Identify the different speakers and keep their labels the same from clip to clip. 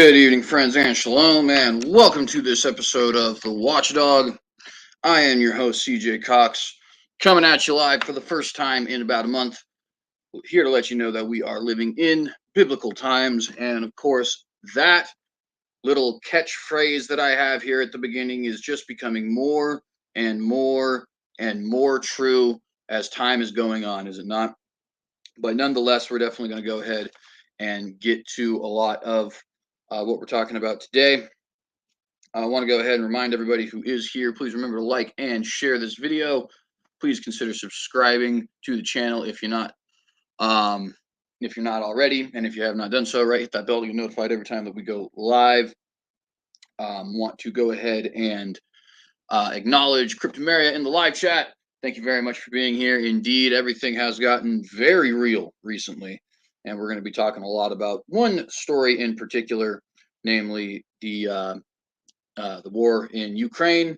Speaker 1: Good evening, friends, and shalom, and welcome to this episode of the Watchdog. I am your host, CJ Cox, coming at you live for the first time in about a month. Here to let you know that we are living in biblical times, and of course, that little catchphrase that I have here at the beginning is just becoming more and more and more true as time is going on, is it not? But nonetheless, we're definitely going to go ahead and get to a lot of what we're talking about today. I want to go ahead and remind everybody who is here, please remember to like and share this video. Please consider subscribing to the channel if you're not already, and if you have not done so, right, hit that bell to get notified every time that we go live. Want to go ahead and acknowledge Cryptomeria in the live chat. Thank you very much for being here. Indeed, everything has gotten very real recently, and we're going to be talking a lot about one story in particular, namely the war in Ukraine,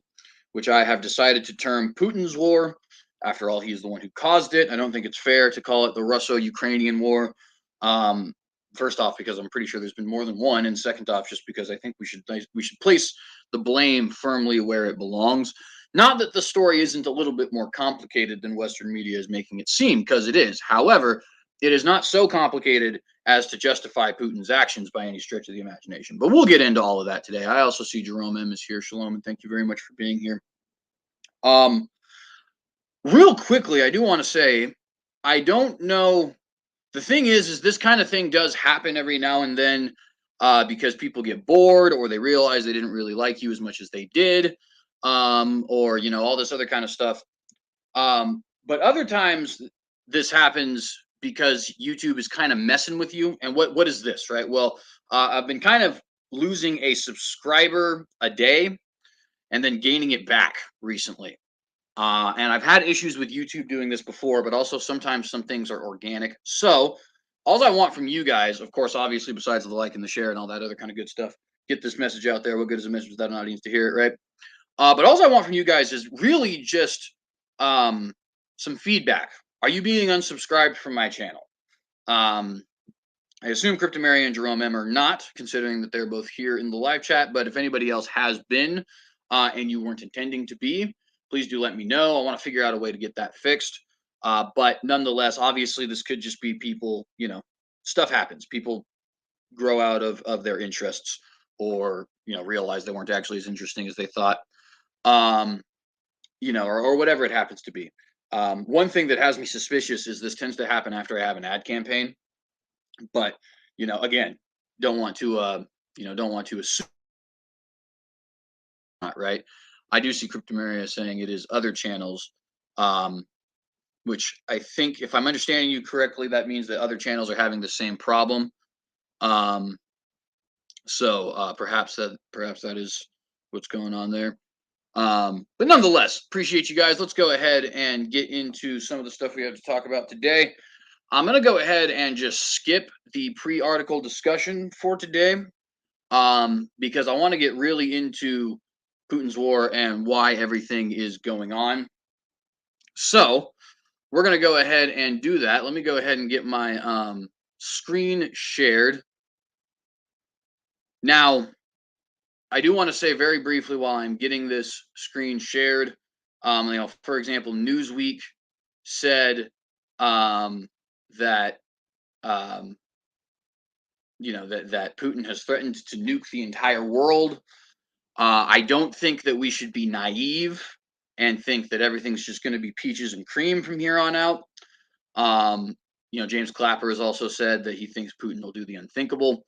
Speaker 1: which I have decided to term Putin's war. After all, he's the one who caused it. I don't think it's fair to call it the Russo-Ukrainian war. First off, because I'm pretty sure there's been more than one, and second off, just because I think we should place the blame firmly where it belongs. Not that the story isn't a little bit more complicated than Western media is making it seem, because it is. However, it is not so complicated as to justify Putin's actions by any stretch of the imagination. But we'll get into all of that today. I also see Jerome M is here. Shalom, and thank you very much for being here. Real quickly, I do want to say, I don't know. The thing is this kind of thing does happen every now and then because people get bored or they realize they didn't really like you as much as they did, or, you know, all this other kind of stuff. But other times this happens because YouTube is kind of messing with you. And what is this, right? Well, I've been kind of losing a subscriber a day and then gaining it back recently. And I've had issues with YouTube doing this before, but also sometimes some things are organic. So all I want from you guys, of course, obviously, besides the like and the share and all that other kind of good stuff, get this message out there. What good is a message without an audience to hear it, right? But all I want from you guys is really just some feedback. Are you being unsubscribed from my channel? I assume Cryptomeria and Jerome M are not, considering that they're both here in the live chat. But if anybody else has been and you weren't intending to be, please do let me know. I want to figure out a way to get that fixed. But nonetheless, obviously, this could just be people, you know, stuff happens. People grow out of their interests or, you know, realize they weren't actually as interesting as they thought, you know, or whatever it happens to be. One thing that has me suspicious is this tends to happen after I have an ad campaign. But, you know, again, don't want to assume, not right. I do see Cryptomeria saying it is other channels, which I think, if I'm understanding you correctly, that means that other channels are having the same problem. So perhaps that is what's going on there. But nonetheless, appreciate you guys. Let's go ahead and get into some of the stuff we have to talk about today. I'm going to go ahead and just skip the pre-article discussion for today, because I want to get really into Putin's war and why everything is going on. So we're going to go ahead and do that. Let me go ahead and get my screen shared. Now, I do want to say very briefly while I'm getting this screen shared, you know, for example, Newsweek said that you know, that Putin has threatened to nuke the entire world. I don't think that we should be naive and think that everything's just going to be peaches and cream from here on out. You know, James Clapper has also said that he thinks Putin will do the unthinkable.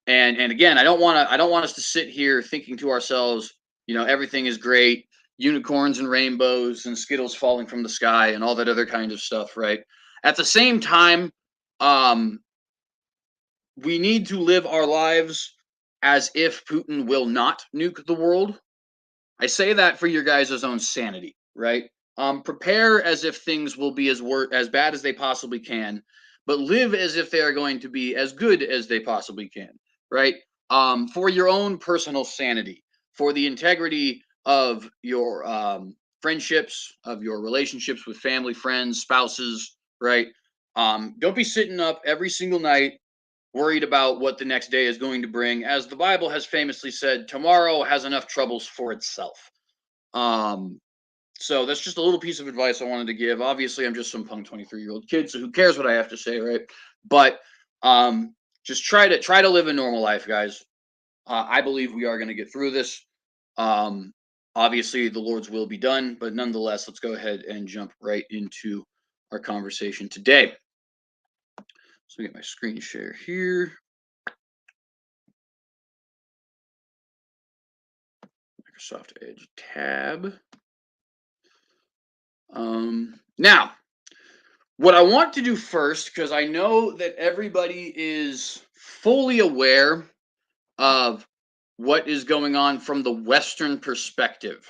Speaker 1: And again, I don't want us to sit here thinking to ourselves, you know, everything is great, unicorns and rainbows and Skittles falling from the sky and all that other kind of stuff, right? At the same time, we need to live our lives as if Putin will not nuke the world. I say that for your guys' own sanity, right? Prepare as if things will be as bad as they possibly can, but live as if they are going to be as good as they possibly can, right? For your own personal sanity, for the integrity of your friendships, of your relationships with family, friends, spouses, right? Don't be sitting up every single night worried about what the next day is going to bring. As the Bible has famously said, tomorrow has enough troubles for itself. So that's just a little piece of advice I wanted to give. Obviously, I'm just some punk 23-year-old kid, so who cares what I have to say, right? But just try to live a normal life, guys. I believe we are going to get through this. Obviously, the Lord's will be done, but nonetheless, let's go ahead and jump right into our conversation today. So get my screen share here. Microsoft Edge tab. Now, what I want to do first, because I know that everybody is fully aware of what is going on from the Western perspective.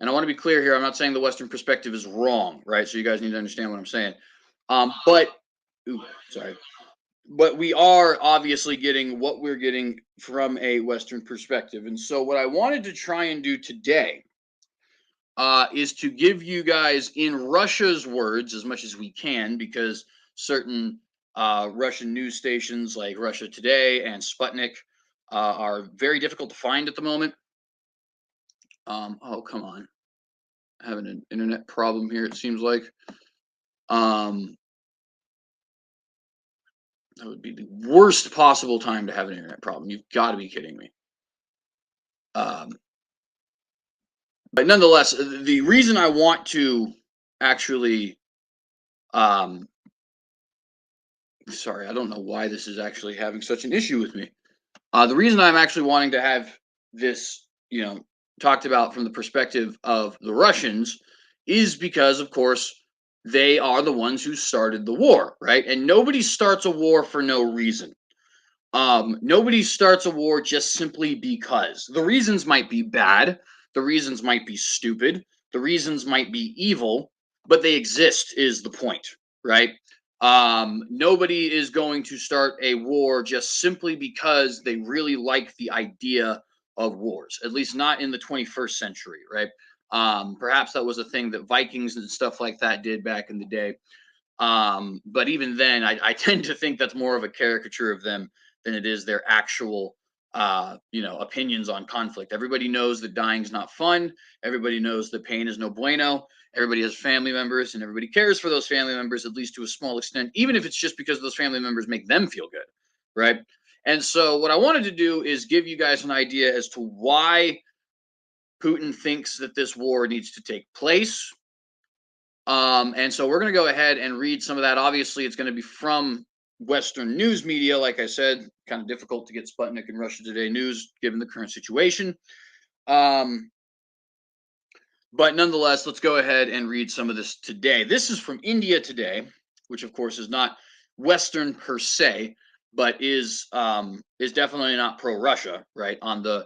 Speaker 1: And I want to be clear here. I'm not saying the Western perspective is wrong, right? So you guys need to understand what I'm saying. But we are obviously getting what we're getting from a Western perspective. And so what I wanted to try and do today is to give you guys in Russia's words as much as we can, because certain Russian news stations like Russia Today and Sputnik are very difficult to find at the moment. Oh, come on. Having an internet problem here, it seems like. That would be the worst possible time to have an internet problem. You've got to be kidding me. But nonetheless, the reason I want to actually, sorry, I don't know why this is actually having such an issue with me. The reason I'm actually wanting to have this, talked about from the perspective of the Russians is because, of course, they are the ones who started the war, right? And nobody starts a war for no reason. Nobody starts a war just simply because. The reasons might be bad, the reasons might be stupid, the reasons might be evil, but they exist is the point, right? Nobody is going to start a war just simply because they really like the idea of wars, at least not in the 21st century, right? Perhaps that was a thing that Vikings and stuff like that did back in the day. But even then, I tend to think that's more of a caricature of them than it is their actual, opinions on conflict. Everybody knows that dying's not fun. Everybody knows that pain is no bueno. Everybody has family members, and everybody cares for those family members, at least to a small extent, even if it's just because those family members make them feel good, right? And so, what I wanted to do is give you guys an idea as to why Putin thinks that this war needs to take place. And so we're going to go ahead and read some of that. Obviously, it's going to be from Western news media. Like I said, kind of difficult to get Sputnik and Russia Today news given the current situation. But nonetheless, let's go ahead and read some of this today. This is from India Today, which of course is not Western per se, but is definitely not pro-Russia, right? On the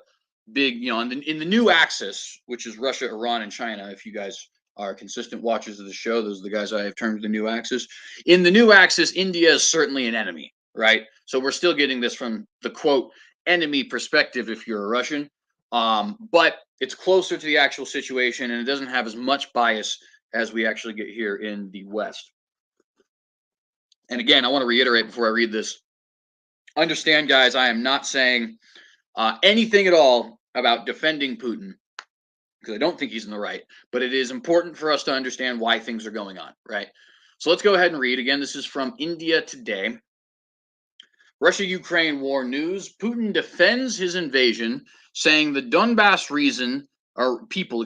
Speaker 1: big, in the new axis, which is Russia, Iran, and China. If you guys are consistent watchers of the show, those are the guys I have termed the new axis. In the new axis, India is certainly an enemy, right? So we're still getting this from the quote enemy perspective if you're a Russian. But it's closer to the actual situation, and it doesn't have as much bias as we actually get here in the West. And again, I want to reiterate before I read this. Understand, guys, I am not saying anything at all about defending Putin, because I don't think he's in the right, but it is important for us to understand why things are going on, right? So let's go ahead and read. Again, this is from India Today. Russia-Ukraine war news. Putin defends his invasion, saying the Donbass people,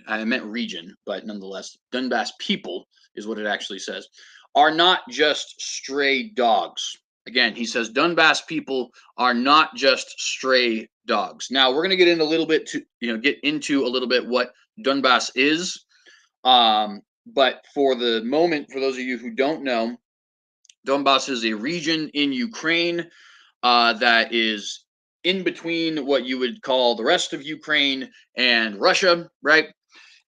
Speaker 1: I meant region, but nonetheless, Donbass people is what it actually says, are not just stray dogs. Again, he says Donbass people are not just stray dogs. Now we're going to get into a little bit what Donbass is. But for the moment, for those of you who don't know, Donbass is a region in Ukraine that is in between what you would call the rest of Ukraine and Russia, right?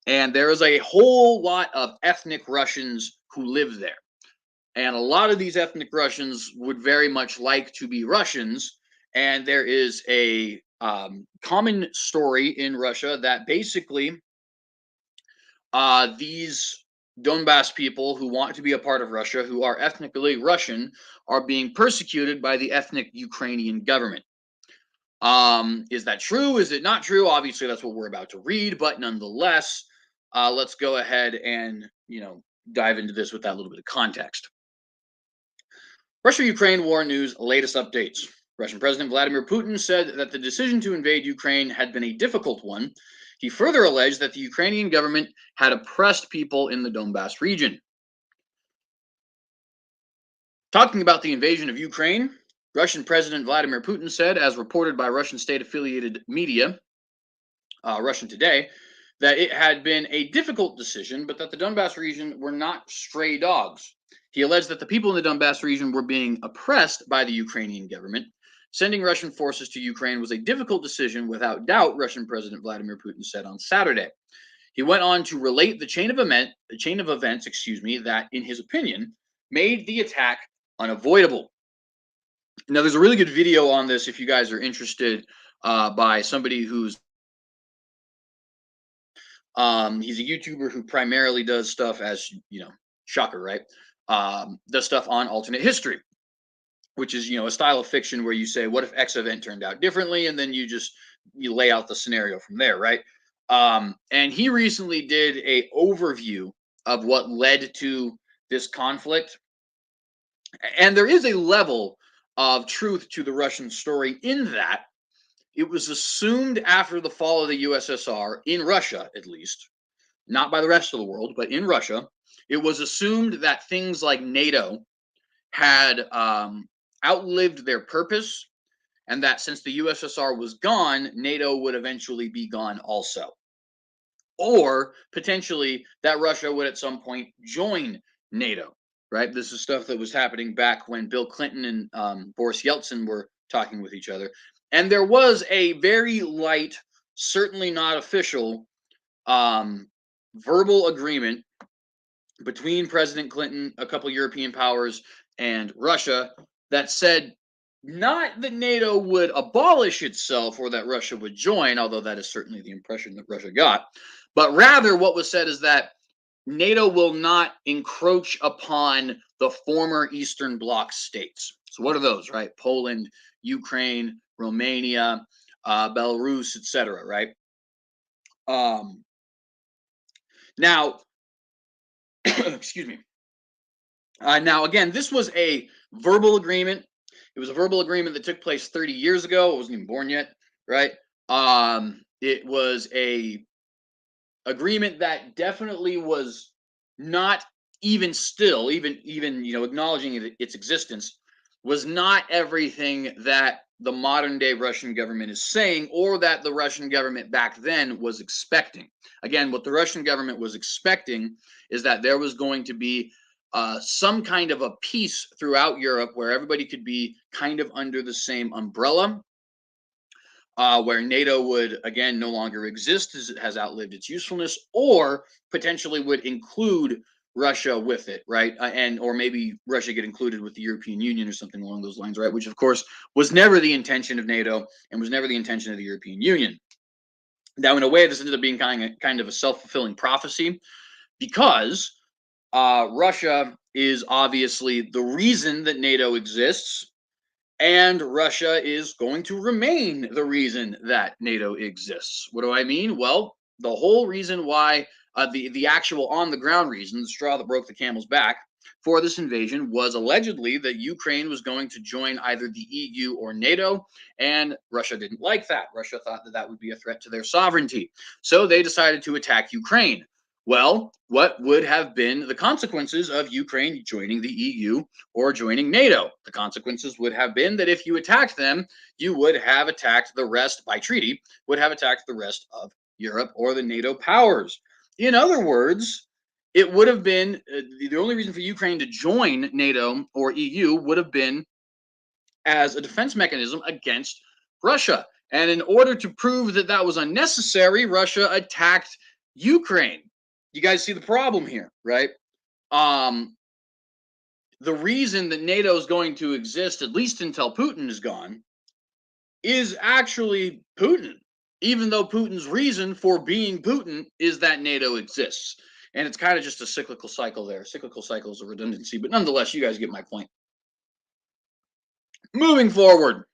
Speaker 1: And there is a whole lot of ethnic Russians who live there. And a lot of these ethnic Russians would very much like to be Russians. And there is a common story in Russia that basically these Donbass people who want to be a part of Russia, who are ethnically Russian, are being persecuted by the ethnic Ukrainian government. Is that true? Is it not true? Obviously, that's what we're about to read, but nonetheless, let's go ahead and dive into this with that little bit of context. Russia-Ukraine war news, latest updates. Russian President Vladimir Putin said that the decision to invade Ukraine had been a difficult one. He further alleged that the Ukrainian government had oppressed people in the Donbass region. Talking about the invasion of Ukraine, Russian President Vladimir Putin said, as reported by Russian state-affiliated media, Russian Today, that it had been a difficult decision, but that the Donbass region were not stray dogs. He alleged that the people in the Donbass region were being oppressed by the Ukrainian government. Sending Russian forces to Ukraine was a difficult decision, without doubt, Russian President Vladimir Putin said on Saturday. He went on to relate the chain of events, that, in his opinion, made the attack unavoidable. Now, there's a really good video on this if you guys are interested, by somebody who's he's a YouTuber who primarily does stuff, as shocker, right? Does stuff on alternate history, which is a style of fiction where you say, what if X event turned out differently, and then you lay out the scenario from there, right? And he recently did a overview of what led to this conflict, and there is a level of truth to the Russian story in that it was assumed after the fall of the USSR, in Russia at least, not by the rest of the world, but in Russia, it was assumed that things like NATO had outlived their purpose, and that since the USSR was gone, NATO would eventually be gone also. Or potentially that Russia would at some point join NATO, right? This is stuff that was happening back when Bill Clinton and Boris Yeltsin were talking with each other. And there was a very light, certainly not official, verbal agreement between President Clinton, a couple European powers, and Russia that said not that NATO would abolish itself or that Russia would join, although that is certainly the impression that Russia got, but rather what was said is that NATO will not encroach upon the former Eastern Bloc states. So what are those, right? Poland, Ukraine, Romania, Belarus, etc., right? Now, excuse me. Now, again, this was a verbal agreement. It was a verbal agreement that took place 30 years ago. I wasn't even born yet, right? It was a agreement that definitely was not even still, even acknowledging its existence, was not everything that the modern day Russian government is saying, or that the Russian government back then was expecting. Again, what the Russian government was expecting is that there was going to be some kind of a peace throughout Europe where everybody could be kind of under the same umbrella, where NATO would, again, no longer exist as it has outlived its usefulness, or potentially would include Russia with it, right? Or maybe Russia get included with the European Union or something along those lines, right? Which, of course, was never the intention of NATO and was never the intention of the European Union. Now, in a way, this ended up being kind of a self-fulfilling prophecy, because Russia is obviously the reason that NATO exists, and Russia is going to remain the reason that NATO exists. What do I mean? Well, the whole reason why, the actual on-the-ground reason, the straw that broke the camel's back for this invasion, was allegedly that Ukraine was going to join either the EU or NATO, and Russia didn't like that. Russia thought that that would be a threat to their sovereignty. So they decided to attack Ukraine. Well, what would have been the consequences of Ukraine joining the EU or joining NATO? The consequences would have been that if you attacked them, you would have attacked the rest, by treaty, would have attacked the rest of Europe or the NATO powers. In other words, it would have been the only reason for Ukraine to join NATO or EU would have been as a defense mechanism against Russia. And in order to prove that that was unnecessary, Russia attacked Ukraine. You guys see the problem here, right? The reason that NATO is going to exist, at least until Putin is gone, is actually Putin, even though Putin's reason for being Putin is that NATO exists. And it's kind of just a cyclical cycle there. Cyclical cycles of redundancy, but nonetheless, you guys get my point. Moving forward.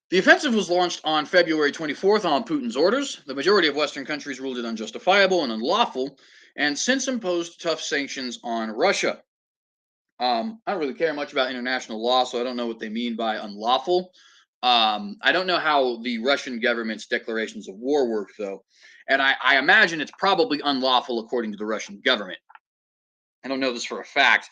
Speaker 1: The offensive was launched on February 24th on Putin's orders. The majority of Western countries ruled it unjustifiable and unlawful, and since imposed tough sanctions on Russia. I don't really care much about international law, so I don't know what they mean by unlawful. I don't know how the Russian government's declarations of war work, though, and I imagine it's probably unlawful according to the Russian government. I don't know this for a fact,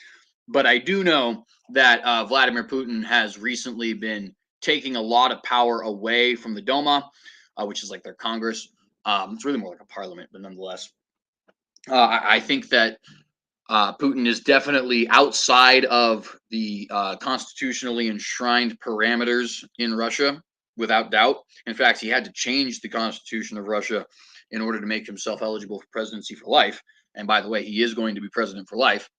Speaker 1: but I do know that Vladimir Putin has recently been taking a lot of power away from the Duma, which is like their Congress. It's really more like a parliament, but nonetheless, I think that Putin is definitely outside of the constitutionally enshrined parameters in Russia, without doubt. In fact, he had to change the constitution of Russia in order to make himself eligible for presidency for life. And by the way, he is going to be president for life.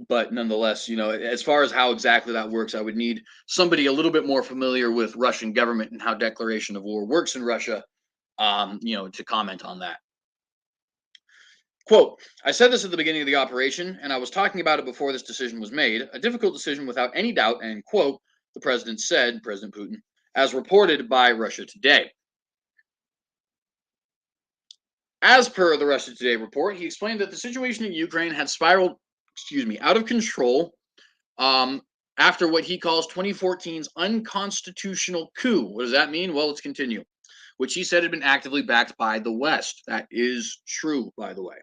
Speaker 1: But nonetheless, as far as how exactly that works, I would need somebody a little bit more familiar with Russian government and how declaration of war works in Russia, to comment on that. Quote, I said this at the beginning of the operation, and I was talking about it before this decision was made, a difficult decision without any doubt, and quote, the president said, President Putin, as reported by Russia Today. As per the Russia Today report, he explained that the situation in Ukraine had spiraled out of control after what he calls 2014's unconstitutional coup. What does that mean? Well, let's continue. Which he said had been actively backed by the West. That is true, by the way.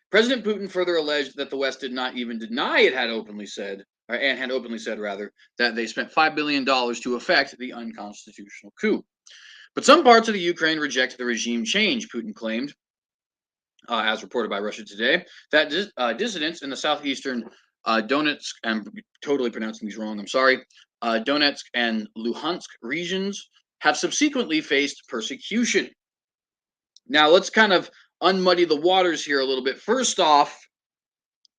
Speaker 1: President Putin further alleged that the West did not even deny it had openly said, that they spent $5 billion to effect the unconstitutional coup. But some parts of the Ukraine reject the regime change, Putin claimed, as reported by Russia Today, that dissidents in the southeastern Donetsk, I'm totally pronouncing these wrong, I'm sorry, Donetsk and Luhansk regions have subsequently faced persecution. Now, let's kind of unmuddy the waters here a little bit. First off,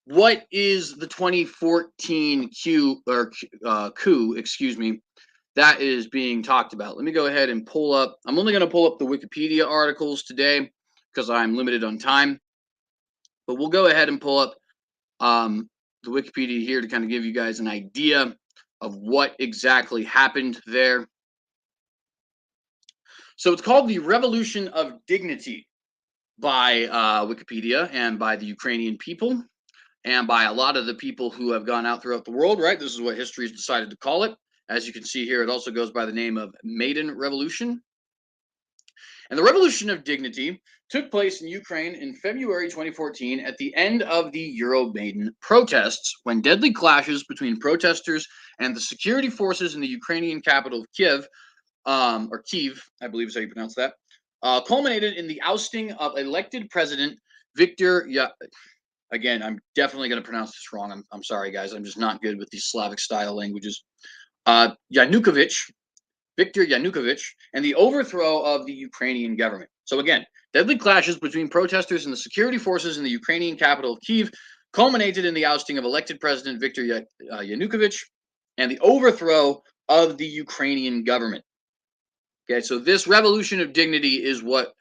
Speaker 1: what is the 2014 coup, that is being talked about? Let me go ahead and pull up. I'm only going to pull up the Wikipedia articles today because I'm limited on time. But we'll go ahead and pull up the Wikipedia here to kind of give you guys an idea of what exactly happened there. So it's called the Revolution of Dignity by Wikipedia and by the Ukrainian people and by a lot of the people who have gone out throughout the world, right? This is what history has decided to call it. As you can see here, it also goes by the name of Maidan Revolution. And the Revolution of Dignity took place in Ukraine in February 2014 at the end of the Euromaidan protests, when deadly clashes between protesters and the security forces in the Ukrainian capital of Kiev, or Kyiv, I believe is how you pronounce that, culminated in the ousting of elected President Viktor. Again, I'm definitely going to pronounce this wrong. I'm sorry, guys. I'm just not good with these Slavic style languages. Viktor Yanukovych, and the overthrow of the Ukrainian government. So again, deadly clashes between protesters and the security forces in the Ukrainian capital of Kyiv culminated in the ousting of elected President Viktor Yanukovych and the overthrow of the Ukrainian government. Okay, so this revolution of dignity is what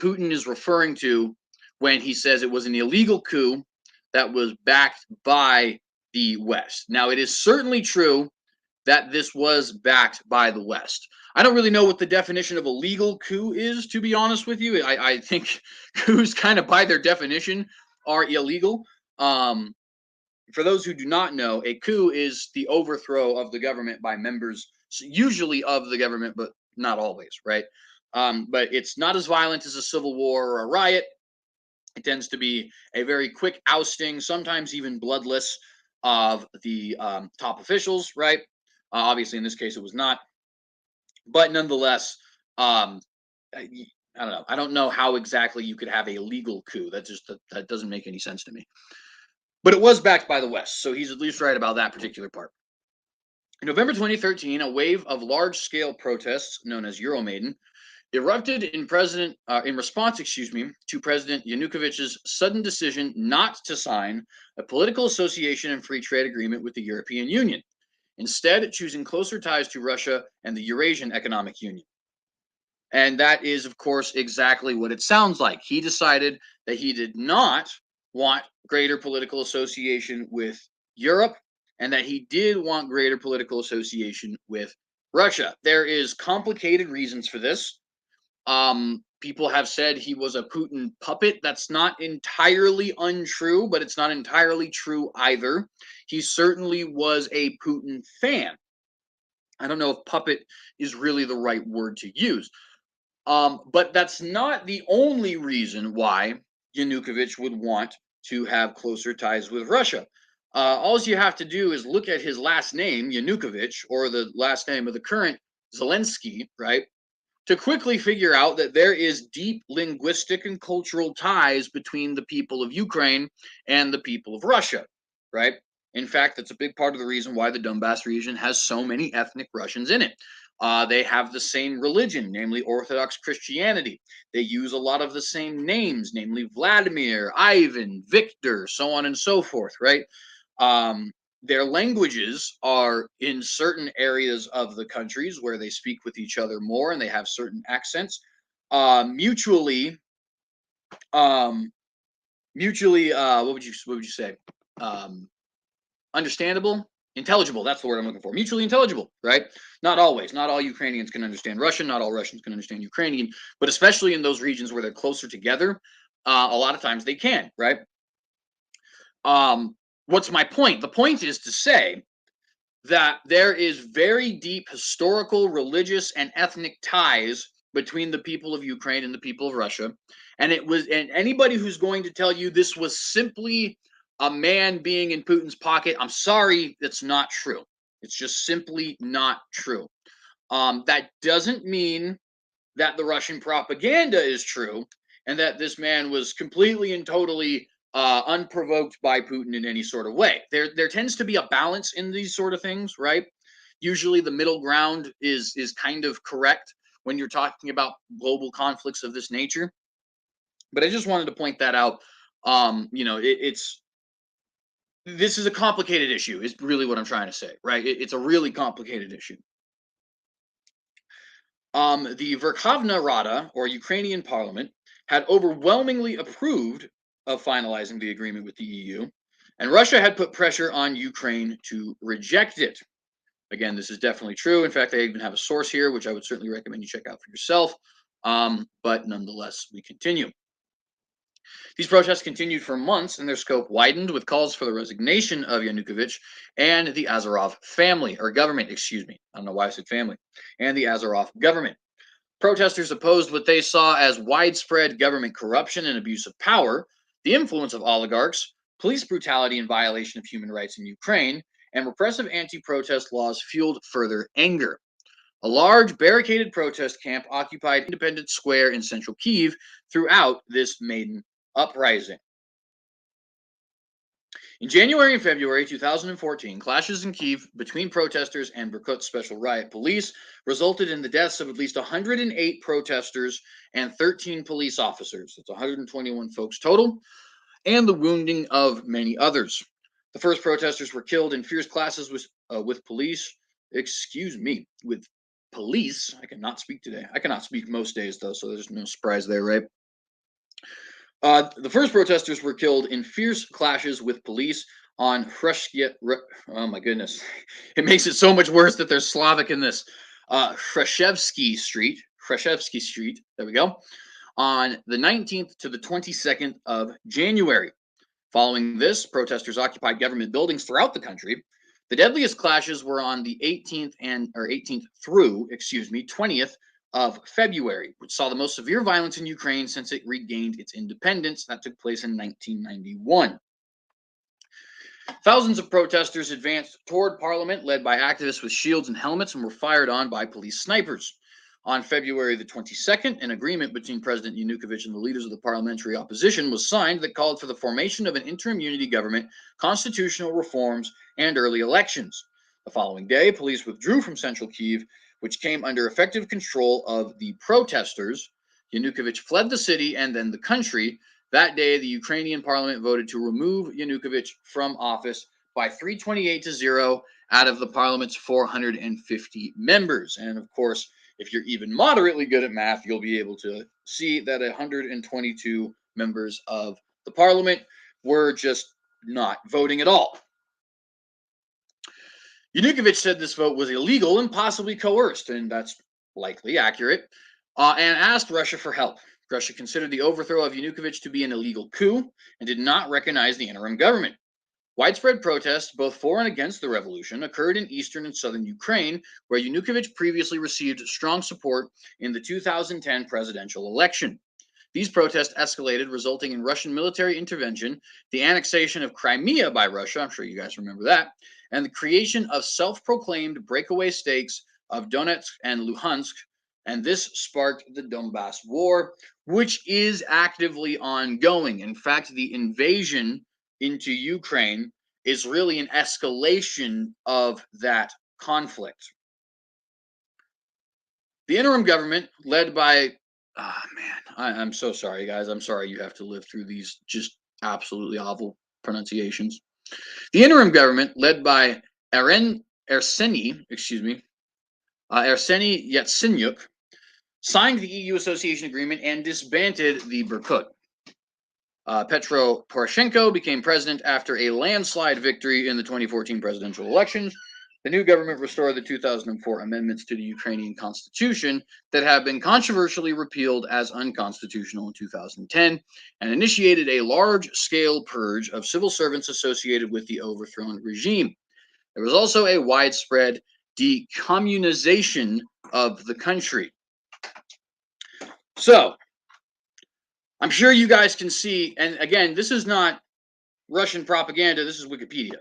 Speaker 1: Putin is referring to when he says it was an illegal coup that was backed by the West. Now, it is certainly true that this was backed by the West. I don't really know what the definition of a legal coup is, to be honest with you. I think coups kind of by their definition are illegal. For those who do not know, a coup is the overthrow of the government by members, usually of the government, but not always, right? But it's not as violent as a civil war or a riot. It tends to be a very quick ousting, sometimes even bloodless, of the top officials, right? Obviously, in this case, it was not. But nonetheless, I don't know. I don't know how exactly you could have a legal coup. That doesn't make any sense to me. But it was backed by the West, so he's at least right about that particular part. In November 2013, a wave of large-scale protests, known as Euromaidan, erupted in response to President Yanukovych's sudden decision not to sign a political association and free trade agreement with the European Union, instead choosing closer ties to Russia and the Eurasian Economic Union. And that is, of course, exactly what it sounds like. He decided that he did not want greater political association with Europe and that he did want greater political association with Russia. There is complicated reasons for this. People have said he was a Putin puppet. That's not entirely untrue, but it's not entirely true either. He certainly was a Putin fan. I don't know if puppet is really the right word to use. But that's not the only reason why Yanukovych would want to have closer ties with Russia. All you have to do is look at his last name, Yanukovych, or the last name of the current Zelensky, right? To quickly figure out that there is deep linguistic and cultural ties between the people of Ukraine and the people of Russia, right? In fact, that's a big part of the reason why the Donbass region has so many ethnic Russians in it. They have the same religion, namely Orthodox Christianity. They use a lot of the same names, namely Vladimir, Ivan, Victor, so on and so forth, right? Um, their languages are in certain areas of the countries where they speak with each other more and they have certain accents. Mutually, um, what would you say? Um, Understandable, intelligible. That's the word I'm looking for. Mutually intelligible, right? Not always. Not all Ukrainians can understand Russian. Not all Russians can understand Ukrainian. But especially in those regions where they're closer together, a lot of times they can, right? What's my point? The point is to say that there is very deep historical, religious, and ethnic ties between the people of Ukraine and the people of Russia. And anybody who's going to tell you this was simply a man being in Putin's pocket, I'm sorry, that's not true. It's just simply not true. That doesn't mean that the Russian propaganda is true and that this man was completely and totally unprovoked by Putin in any sort of way. There tends to be a balance in these sort of things, right? Usually, the middle ground is kind of correct when you're talking about global conflicts of this nature. But I just wanted to point that out. It's this is a complicated issue. Is really what I'm trying to say, right? It's a really complicated issue. The Verkhovna Rada, or Ukrainian parliament, had overwhelmingly approved of finalizing the agreement with the EU, and Russia had put pressure on Ukraine to reject it. Again, this is definitely true. In fact, I even have a source here, which I would certainly recommend you check out for yourself. But nonetheless, we continue. These protests continued for months, and their scope widened with calls for the resignation of Yanukovych and the Azarov family, or government, excuse me. I don't know why I said family, and the Azarov government. Protesters opposed what they saw as widespread government corruption and abuse of power, the influence of oligarchs, police brutality and violation of human rights in Ukraine, and repressive anti protest laws fueled further anger. A large barricaded protest camp occupied Independence Square in central Kyiv throughout this maiden uprising. In January and February 2014, clashes in Kyiv between protesters and Berkut's special riot police resulted in the deaths of at least 108 protesters and 13 police officers. That's 121 folks total, and the wounding of many others. The first protesters were killed in fierce clashes with police. Excuse me, with police. I cannot speak today. I cannot speak most days, though, so there's no surprise there, right? The first protesters were killed in fierce clashes with police on Hreshkia. Oh my goodness, it makes it so much worse that there's Slavic in this. Hreshevsky Street. Hreshevsky Street. There we go. On the 19th to the 22nd of January. Following this, protesters occupied government buildings throughout the country. The deadliest clashes were on the 18th through 20th of February, which saw the most severe violence in Ukraine since it regained its independence. That took place in 1991. Thousands of protesters advanced toward parliament, led by activists with shields and helmets, and were fired on by police snipers. On February the 22nd, an agreement between President Yanukovych and the leaders of the parliamentary opposition was signed that called for the formation of an interim unity government, constitutional reforms, and early elections. The following day, police withdrew from central Kyiv, which came under effective control of the protesters. Yanukovych fled the city and then the country. That day, the Ukrainian parliament voted to remove Yanukovych from office by 328 to 0 out of the parliament's 450 members. And of course, If you're even moderately good at math, you'll be able to see that 122 members of the parliament were just not voting at all. Yanukovych said this vote was illegal and possibly coerced, and that's likely accurate, and asked Russia for help. Russia considered the overthrow of Yanukovych to be an illegal coup and did not recognize the interim government. Widespread protests, both for and against the revolution, occurred in eastern and southern Ukraine, where Yanukovych previously received strong support in the 2010 presidential election. These protests escalated, resulting in Russian military intervention, the annexation of Crimea by Russia, I'm sure you guys remember that, and the creation of self-proclaimed breakaway states of Donetsk and Luhansk, and this sparked the Donbass War, which is actively ongoing. In fact, the invasion into Ukraine is really an escalation of that conflict. The interim government, led by I'm so sorry, guys. I'm sorry you have to live through these just absolutely awful pronunciations. The interim government, led by Arseny Yatsenyuk, signed the EU Association Agreement and disbanded the Berkut. Petro Poroshenko became president after a landslide victory in the 2014 presidential elections. The new government restored the 2004 amendments to the Ukrainian constitution that have been controversially repealed as unconstitutional in 2010 and initiated a large-scale purge of civil servants associated with the overthrown regime. There was also a widespread decommunization of the country. So, I'm sure you guys can see, and again, this is not Russian propaganda, this is Wikipedia,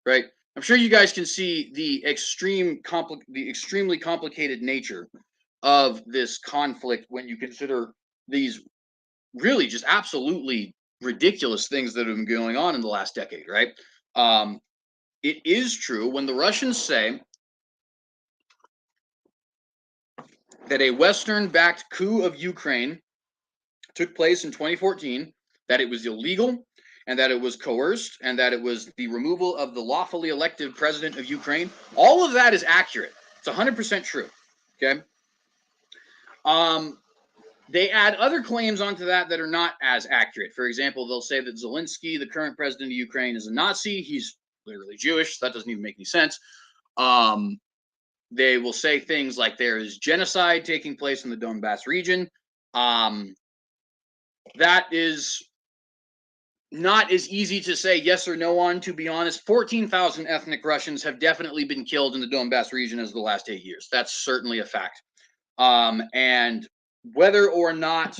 Speaker 1: right? I'm sure you guys can see the extremely complicated nature of this conflict when you consider these really just absolutely ridiculous things that have been going on in the last decade, right? It is true when the Russians say that a Western-backed coup of Ukraine took place in 2014, that it was illegal, and that it was coerced, and that it was the removal of the lawfully elected president of Ukraine. All of that is accurate. It's 100% true. Okay. They add other claims onto that that are not as accurate. For example, they'll say that Zelensky, the current president of Ukraine, is a Nazi. He's literally Jewish. So that doesn't even make any sense. They will say things like there is genocide taking place in the Donbass region. That is not as easy to say yes or no on, to be honest. 14,000 ethnic Russians have definitely been killed in the Donbass region as the last 8 years. That's certainly a fact. And whether or not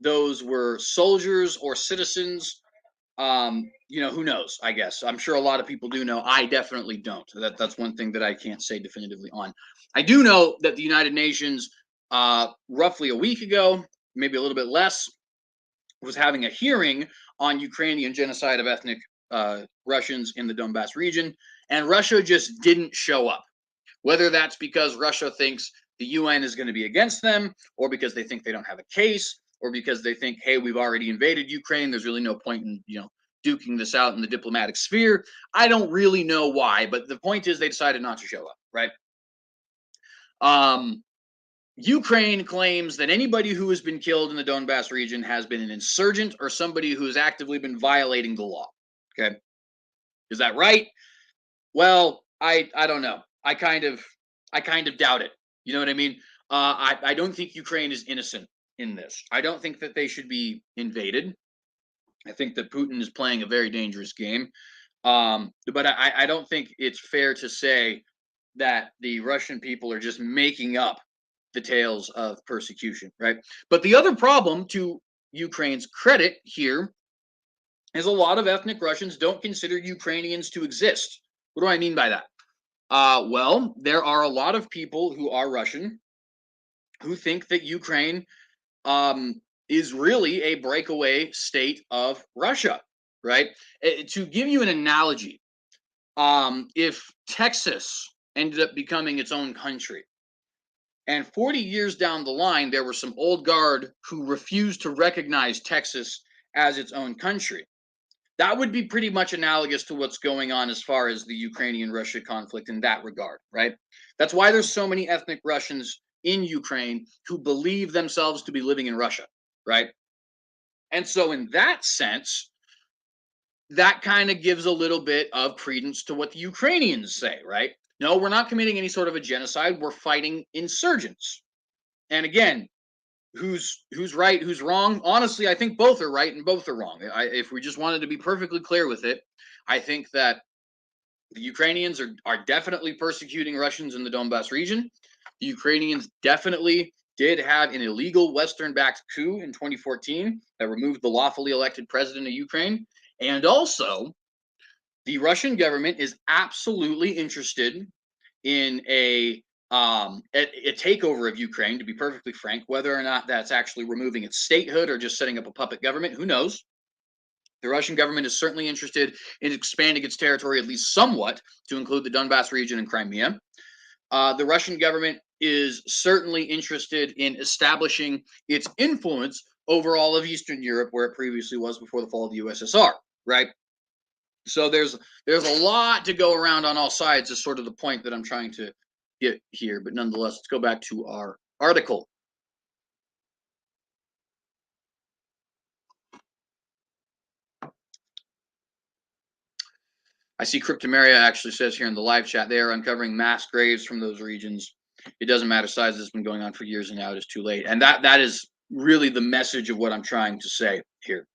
Speaker 1: those were soldiers or citizens, who knows, I guess. I'm sure a lot of people do know. I definitely don't. That's one thing that I can't say definitively on. I do know that the United Nations, roughly a week ago, maybe a little bit less, was having a hearing on Ukrainian genocide of ethnic Russians in the Donbass region, and Russia just didn't show up. Whether that's because Russia thinks the UN is going to be against them, or because they think they don't have a case, or because they think, hey, we've already invaded Ukraine, there's really no point in, duking this out in the diplomatic sphere. I don't really know why, but the point is they decided not to show up, right? Ukraine claims that anybody who has been killed in the Donbass region has been an insurgent or somebody who has actively been violating the law. Okay. Is that right? Well, I don't know. I kind of doubt it. You know what I mean? I don't think Ukraine is innocent in this. I don't think that they should be invaded. I think that Putin is playing a very dangerous game. But I don't think it's fair to say that the Russian people are just making up the tales of persecution, right? But the other problem, to Ukraine's credit here, is a lot of ethnic Russians don't consider Ukrainians to exist. What do I mean by that? Well, there are a lot of people who are Russian who think that Ukraine is really a breakaway state of Russia, right? To give you an analogy, if Texas ended up becoming its own country, and 40 years down the line, there were some old guard who refused to recognize Texas as its own country, that would be pretty much analogous to what's going on as far as the Ukrainian-Russia conflict in that regard, right? That's why there's so many ethnic Russians in Ukraine who believe themselves to be living in Russia, right? And so, in that sense, that kind of gives a little bit of credence to what the Ukrainians say, right? No, we're not committing any sort of a genocide. We're fighting insurgents. And again, who's right, who's wrong? Honestly, I think both are right and both are wrong. If we just wanted to be perfectly clear with it, I think that the Ukrainians are definitely persecuting Russians in the Donbass region. The Ukrainians definitely did have an illegal Western-backed coup in 2014 that removed the lawfully elected president of Ukraine. And also, the Russian government is absolutely interested in a takeover of Ukraine, to be perfectly frank. Whether or not that's actually removing its statehood or just setting up a puppet government, who knows? The Russian government is certainly interested in expanding its territory, at least somewhat, to include the Donbass region and Crimea. The Russian government is certainly interested in establishing its influence over all of Eastern Europe, where it previously was before the fall of the USSR, right? So there's a lot to go around on all sides, is sort of the point that I'm trying to get here. But nonetheless, let's go back to our article. I see Cryptomeria actually says here in the live chat, they are uncovering mass graves from those regions. It doesn't matter size, it's been going on for years and now it is too late. And that is really the message of what I'm trying to say here,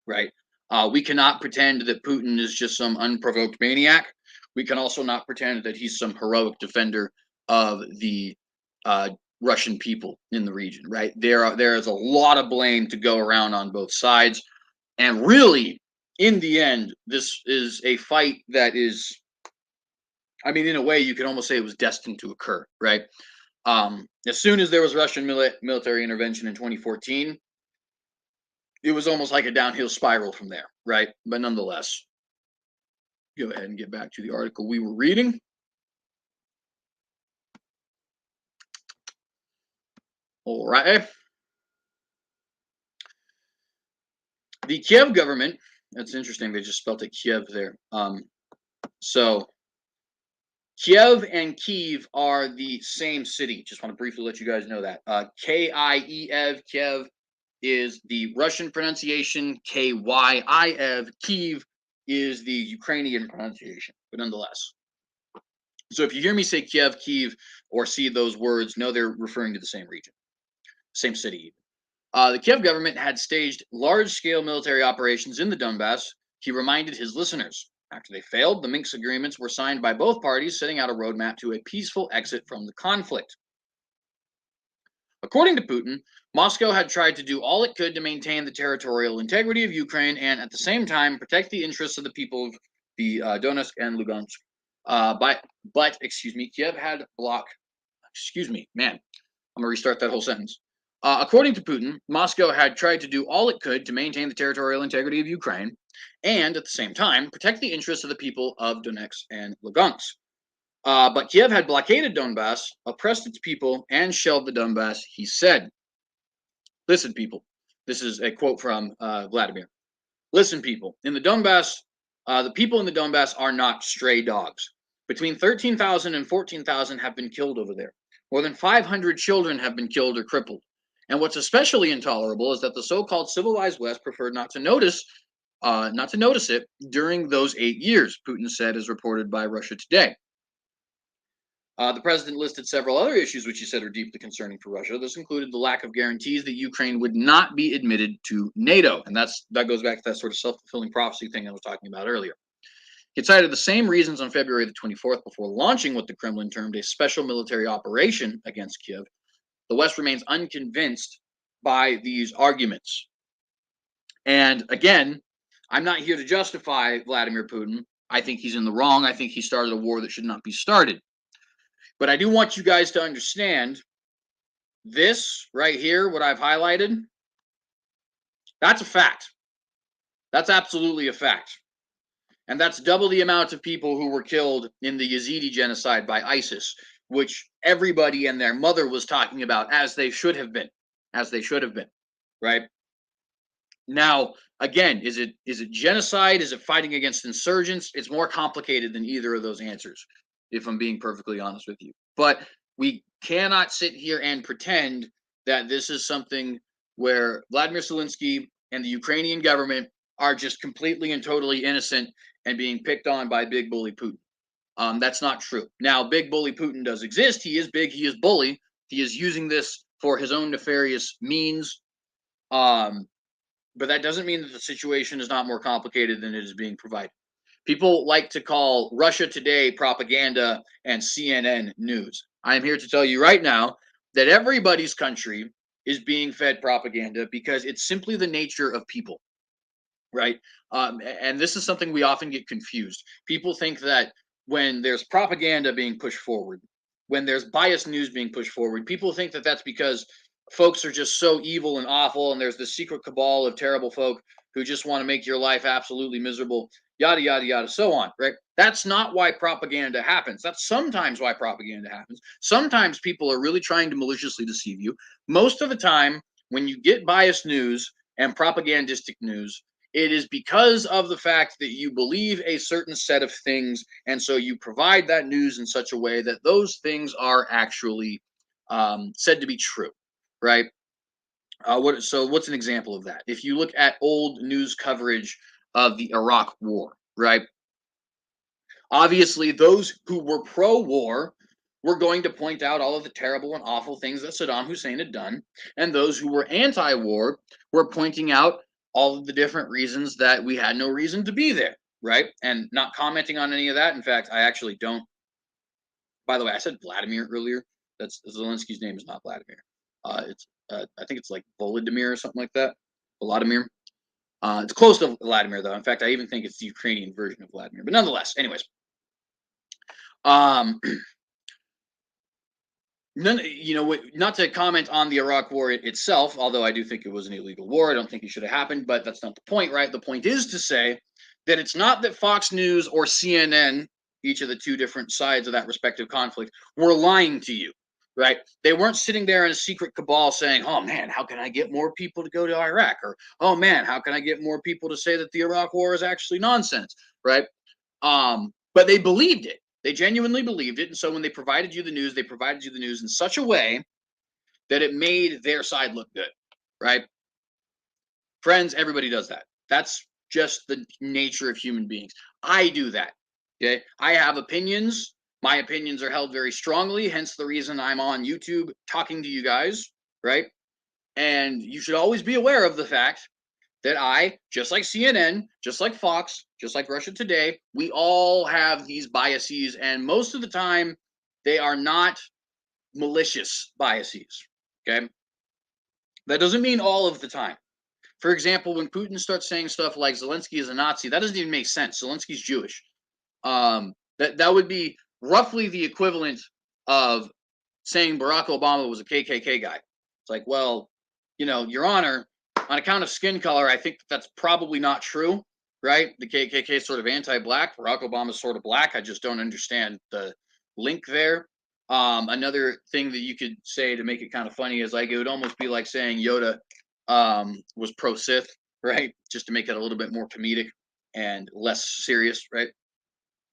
Speaker 1: right? We cannot pretend that Putin is just some unprovoked maniac. We can also not pretend that he's some heroic defender of the Russian people in the region, right? There is a lot of blame to go around on both sides. And really, in the end, this is a fight that is, I mean, in a way, you could almost say it was destined to occur, right? As soon as there was Russian military intervention in 2014, it was almost like a downhill spiral from there, right? But nonetheless, go ahead and get back to the article we were reading. All right. The Kiev government, that's interesting, they just spelled it Kiev there. So Kiev and Kyiv are the same city. Just want to briefly let you guys know that. K-I-E-V, Kiev is the Russian pronunciation. K-Y-I-V, Kyiv is the Ukrainian pronunciation, but nonetheless. So if you hear me say Kiev, Kyiv, or see those words, know they're referring to the same region, same city. The Kiev government had staged large-scale military operations in the Donbass. He reminded his listeners. After they failed, the Minsk agreements were signed by both parties, setting out a roadmap to a peaceful exit from the conflict. According to Putin, Moscow had tried to do all it could to maintain the territorial integrity of Ukraine and, at the same time, protect the interests of the people of the Donetsk and Lugansk. But Kiev had blocked. I'm going to restart that whole sentence. According to Putin, Moscow had tried to do all it could to maintain the territorial integrity of Ukraine and, at the same time, protect the interests of the people of Donetsk and Lugansk. But Kiev had blockaded Donbass, oppressed its people, and shelled the Donbass, he said. Listen, people. This is a quote from Vladimir. Listen, people. In the Donbass, the people in the Donbass are not stray dogs. Between 13,000 and 14,000 have been killed over there. More than 500 children have been killed or crippled. And what's especially intolerable is that the so-called civilized West preferred not to notice it during those 8 years, Putin said, as reported by Russia Today. The president listed several other issues which he said are deeply concerning for Russia. This included the lack of guarantees that Ukraine would not be admitted to NATO. And that goes back to that sort of self-fulfilling prophecy thing I was talking about earlier. He cited the same reasons on February the 24th before launching what the Kremlin termed a special military operation against Kiev. The West remains unconvinced by these arguments. And again, I'm not here to justify Vladimir Putin. I think he's in the wrong. I think he started a war that should not be started. But I do want you guys to understand this right here, what I've highlighted, that's a fact. That's absolutely a fact. And that's double the amount of people who were killed in the Yazidi genocide by ISIS, which everybody and their mother was talking about, as they should have been, right? Now, again, is it genocide? Is it fighting against insurgents? It's more complicated than either of those answers, if I'm being perfectly honest with you. But We cannot sit here and pretend that this is something where Vladimir Zelensky and the Ukrainian government are just completely and totally innocent and being picked on by big bully Putin. That's not true. Now, big bully Putin does exist. He is big. He is bully. He is using this for his own nefarious means. Um, but that doesn't mean that the situation is not more complicated than it is being provided. People like to call Russia Today propaganda and CNN news. I am here to tell you right now that everybody's country is being fed propaganda because it's simply the nature of people, right? And this is something we often get confused. People think that when there's propaganda being pushed forward, when there's biased news being pushed forward, people think that that's because folks are just so evil and awful, and there's this secret cabal of terrible folk who just want to make your life absolutely miserable, yada, yada, yada, so on, right? That's not why propaganda happens. That's sometimes why propaganda happens. Sometimes people are really trying to maliciously deceive you. Most of the time, when you get biased news and propagandistic news, it is because of the fact that you believe a certain set of things, and so you provide that news in such a way that those things are actually said to be true, right? What's an example of that? If you look at old news coverage of the Iraq War, right? Obviously, those who were pro-war were going to point out all of the terrible and awful things that Saddam Hussein had done, and those who were anti-war were pointing out all of the different reasons that we had no reason to be there, right? And not commenting on any of that. In fact, I actually don't. By the way, I said Vladimir earlier. That's Zelensky's name is not Vladimir. It's I think it's like Volodymyr or something like that. Vladimir. It's close to Vladimir though. In fact, I even think it's the Ukrainian version of Vladimir. But nonetheless, anyways, um, not to comment on the Iraq War itself, although I do think it was an illegal war. I don't think it should have happened, but that's not the point, right? The point is to say that it's not that Fox News or CNN, each of the two different sides of that respective conflict, were lying to you, right? They weren't sitting there in a secret cabal saying, oh man, how can I get more people to go to Iraq? Or, oh man, how can I get more people to say that the Iraq War is actually nonsense, right? But they believed it. They genuinely believed it. And so when they provided you the news, they provided you the news in such a way that it made their side look good, right? Friends, everybody does that. That's just the nature of human beings. I do that. Okay. I have opinions. My opinions are held very strongly, hence the reason I'm on YouTube talking to you guys, right? And you should always be aware of the fact that I, just like CNN, just like Fox, just like Russia Today, we all have these biases, and most of the time, they are not malicious biases. Okay, that doesn't mean all of the time. For example, when Putin starts saying stuff like Zelensky is a Nazi, that doesn't even make sense. Zelensky's Jewish. That would be roughly the equivalent of saying Barack Obama was a KKK guy. It's like, well, Your Honor, on account of skin color, I think that's probably not true, right? The KKK is sort of anti-black. Barack Obama is sort of black. I just don't understand the link there. Another thing that you could say to make it kind of funny is like it would almost be like saying Yoda was pro-Sith, right? Just to make it a little bit more comedic and less serious, right?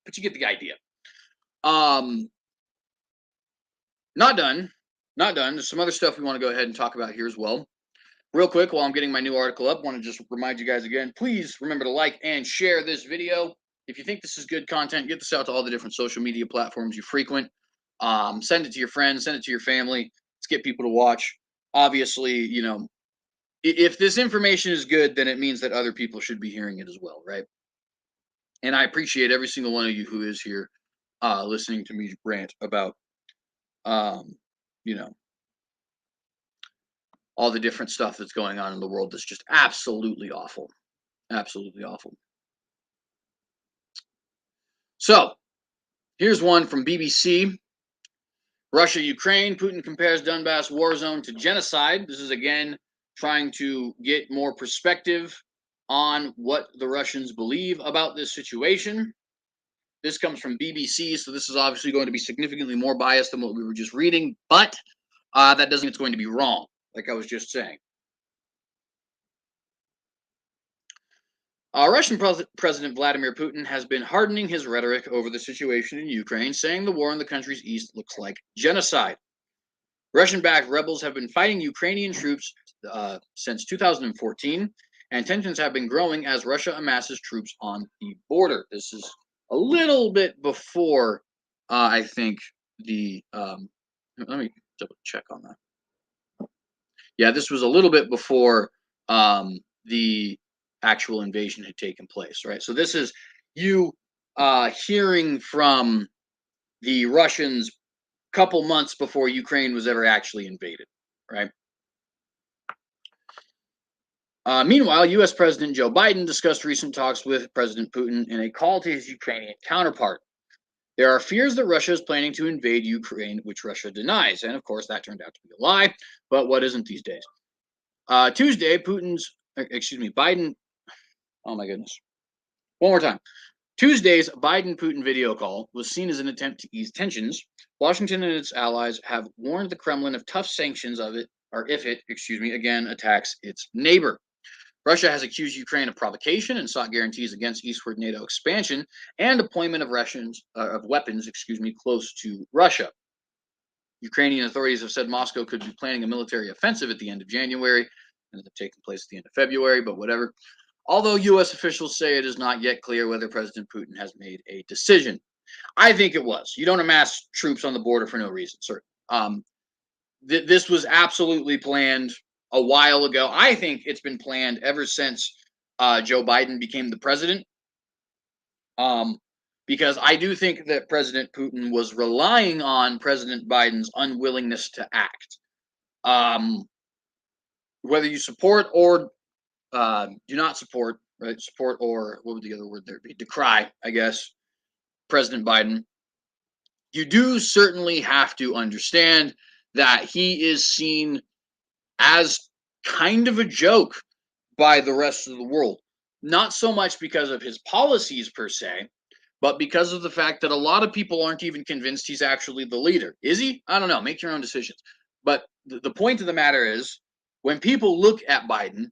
Speaker 1: But you get the idea. Not done. There's some other stuff we want to go ahead and talk about here as well. Real quick, while I'm getting my new article up, I want to just remind you guys again, please remember to like and share this video. If you think this is good content, get this out to all the different social media platforms you frequent. Send it to your friends, send it to your family. Let's get people to watch. Obviously, if this information is good, then it means that other people should be hearing it as well, right? And I appreciate every single one of you who is here listening to me rant about, all the different stuff that's going on in the world that's just absolutely awful. Absolutely awful. So, here's one from BBC. Russia, Ukraine, Putin compares Donbass war zone to genocide. This is again trying to get more perspective on what the Russians believe about this situation. This comes from BBC, so this is obviously going to be significantly more biased than what we were just reading, but that doesn't mean it's going to be wrong, like I was just saying. Russian President Vladimir Putin has been hardening his rhetoric over the situation in Ukraine, saying the war in the country's east looks like genocide. Russian-backed rebels have been fighting Ukrainian troops since 2014, and tensions have been growing as Russia amasses troops on the border. This is a little bit before, I think, the. Let me double check on that. Yeah, this was a little bit before the actual invasion had taken place, right? So this is you hearing from the Russians couple months before Ukraine was ever actually invaded, right? Meanwhile, U.S. President Joe Biden discussed recent talks with President Putin in a call to his Ukrainian counterpart. There are fears that Russia is planning to invade Ukraine, which Russia denies, and of course that turned out to be a lie. But what isn't these days? Tuesday, Biden. Oh my goodness! One more time. Tuesday's Biden-Putin video call was seen as an attempt to ease tensions. Washington and its allies have warned the Kremlin of tough sanctions if it, again attacks its neighbor. Russia has accused Ukraine of provocation and sought guarantees against eastward NATO expansion and deployment of weapons, close to Russia. Ukrainian authorities have said Moscow could be planning a military offensive at the end of January, and it's taking place at the end of February, but whatever. Although U.S. officials say it is not yet clear whether President Putin has made a decision. I think it was. You don't amass troops on the border for no reason, sir. This was absolutely planned a while ago. I think it's been planned ever since Joe Biden became the president. Because I do think that President Putin was relying on President Biden's unwillingness to act. Whether you support or do not support, right? Support or what would the other word there be? Decry, I guess, President Biden. You do certainly have to understand that he is seen as kind of a joke by the rest of the world. Not so much because of his policies per se, but because of the fact that a lot of people aren't even convinced he's actually the leader. Is he? I don't know. Make your own decisions. But the point of the matter is, when people look at Biden,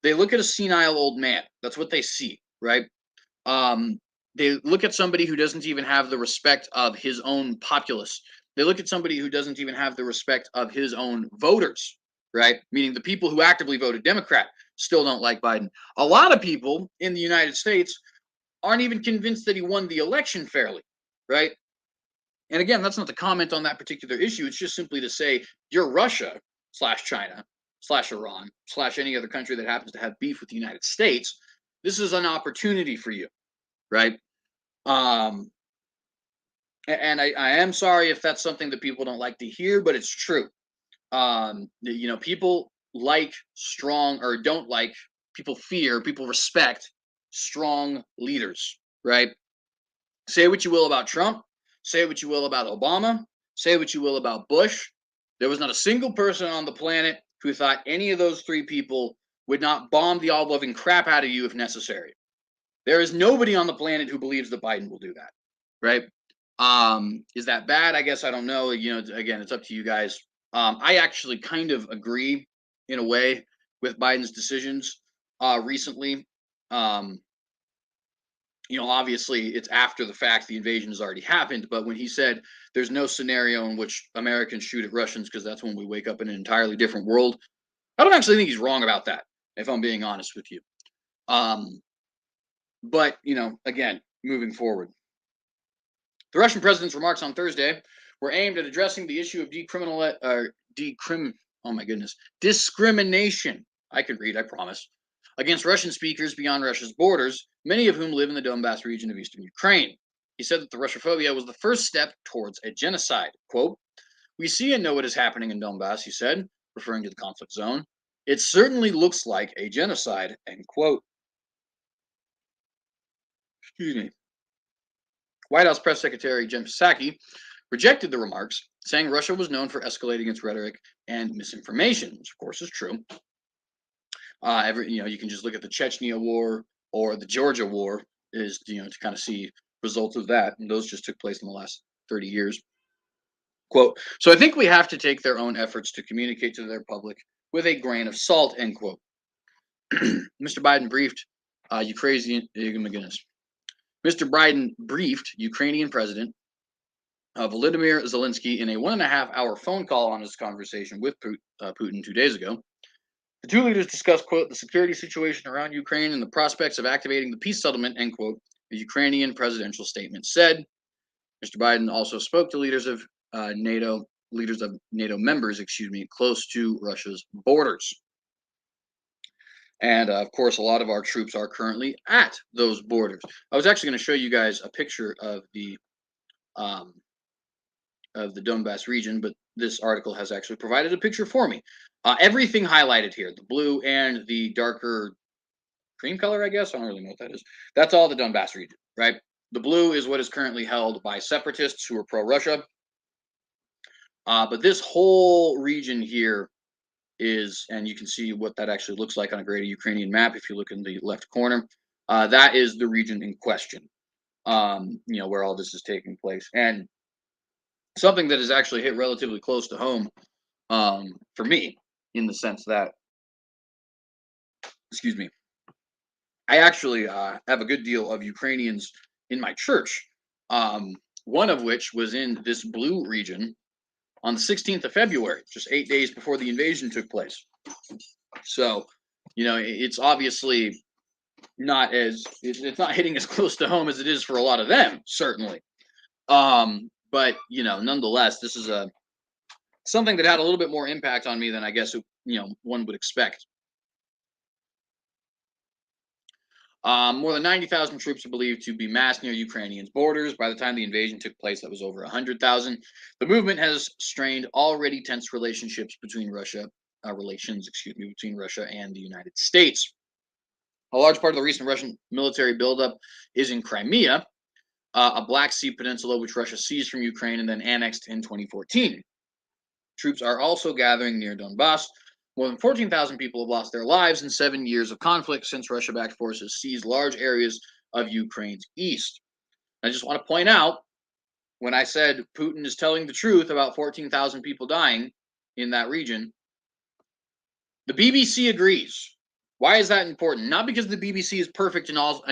Speaker 1: they look at a senile old man. That's what they see, right? They look at somebody who doesn't even have the respect of his own populace. They look at somebody who doesn't even have the respect of his own voters, right? Meaning the people who actively voted Democrat still don't like Biden. A lot of people in the United States aren't even convinced that he won the election fairly, right? And again, that's not the comment on that particular issue. It's just simply to say you're Russia / China / Iran / any other country that happens to have beef with the United States. This is an opportunity for you, right? And I am sorry if that's something that people don't like to hear, but it's true. People like strong or don't like, people fear, people respect strong leaders, right? Say what you will about Trump, say what you will about Obama, say what you will about Bush. There was not a single person on the planet who thought any of those three people would not bomb the all-loving crap out of you if necessary. There is nobody on the planet who believes that Biden will do that, right? Is that bad? I guess I don't know. Again, it's up to you guys. I actually kind of agree in a way with Biden's decisions recently. Obviously it's after the fact, the invasion has already happened, but when he said there's no scenario in which Americans shoot at Russians because that's when we wake up in an entirely different world, I don't actually think he's wrong about that, if I'm being honest with you. But, again, moving forward. The Russian president's remarks on Thursday were aimed at addressing the issue of discrimination. I could read, I promise. Against Russian speakers beyond Russia's borders, many of whom live in the Donbass region of eastern Ukraine. He said that the Russophobia was the first step towards a genocide. Quote, "We see and know what is happening in Donbass," he said, referring to the conflict zone. "It certainly looks like a genocide," end quote. Excuse me. White House Press Secretary Jen Psaki rejected the remarks, saying Russia was known for escalating its rhetoric and misinformation, which of course is true. You can just look at the Chechnya War or the Georgia War to kind of see results of that, and those just took place in the last 30 years. Quote, "So I think we have to take their own efforts to communicate to their public with a grain of salt," end quote. Mr. Biden briefed You crazy, oh my goodness. Mr. Biden briefed Ukrainian President Vladimir Zelensky in a 1.5-hour phone call on his conversation with Putin 2 days ago. The two leaders discussed, quote, the security situation around Ukraine and the prospects of activating the peace settlement, end quote, the Ukrainian presidential statement said. Mr. Biden also spoke to leaders of NATO members, close to Russia's borders. And of course, a lot of our troops are currently at those borders. I was actually going to show you guys a picture of the Donbass region, but this article has actually provided a picture for me. Everything highlighted here, the blue and the darker cream color, I guess. I don't really know what that is. That's all the Donbass region, right? The blue is what is currently held by separatists who are pro-Russia. But this whole region here is, and you can see what that actually looks like on a greater Ukrainian map if you look in the left corner. That is the region in question, where all this is taking place. And something that is actually hit relatively close to home for me, in the sense that, I actually have a good deal of Ukrainians in my church, one of which was in this blue region on the 16th of February, just 8 days before the invasion took place. So, it's obviously not it's not hitting as close to home as it is for a lot of them, certainly. But nonetheless, this is something that had a little bit more impact on me than I guess one would expect. More than 90,000 troops are believed to be massed near Ukrainians' borders. By the time the invasion took place, that was over 100,000. The movement has strained already tense relationships between Russia and the United States. A large part of the recent Russian military buildup is in Crimea, a Black Sea peninsula which Russia seized from Ukraine and then annexed in 2014. Troops are also gathering near Donbass. More than 14,000 people have lost their lives in 7 years of conflict since Russia-backed forces seized large areas of Ukraine's east. I just want to point out, when I said Putin is telling the truth about 14,000 people dying in that region, the BBC agrees. Why is that important? Not because the BBC is perfect and all,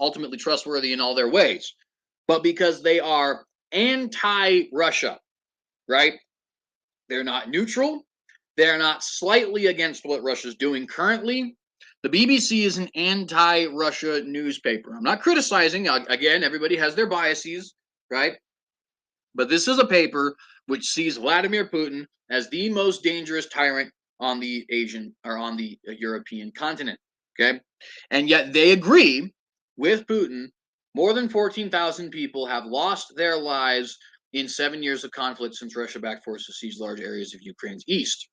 Speaker 1: ultimately trustworthy in all their ways, but because they are anti-Russia, right? They're not neutral. They're not slightly against what Russia's doing currently. The BBC is an anti-Russia newspaper. I'm not criticizing. Again, everybody has their biases, right? But this is a paper which sees Vladimir Putin as the most dangerous tyrant on the Asian or on the European continent, okay? And yet they agree with Putin. More than 14,000 people have lost their lives in 7 years of conflict since Russia-backed forces seized large areas of Ukraine's east.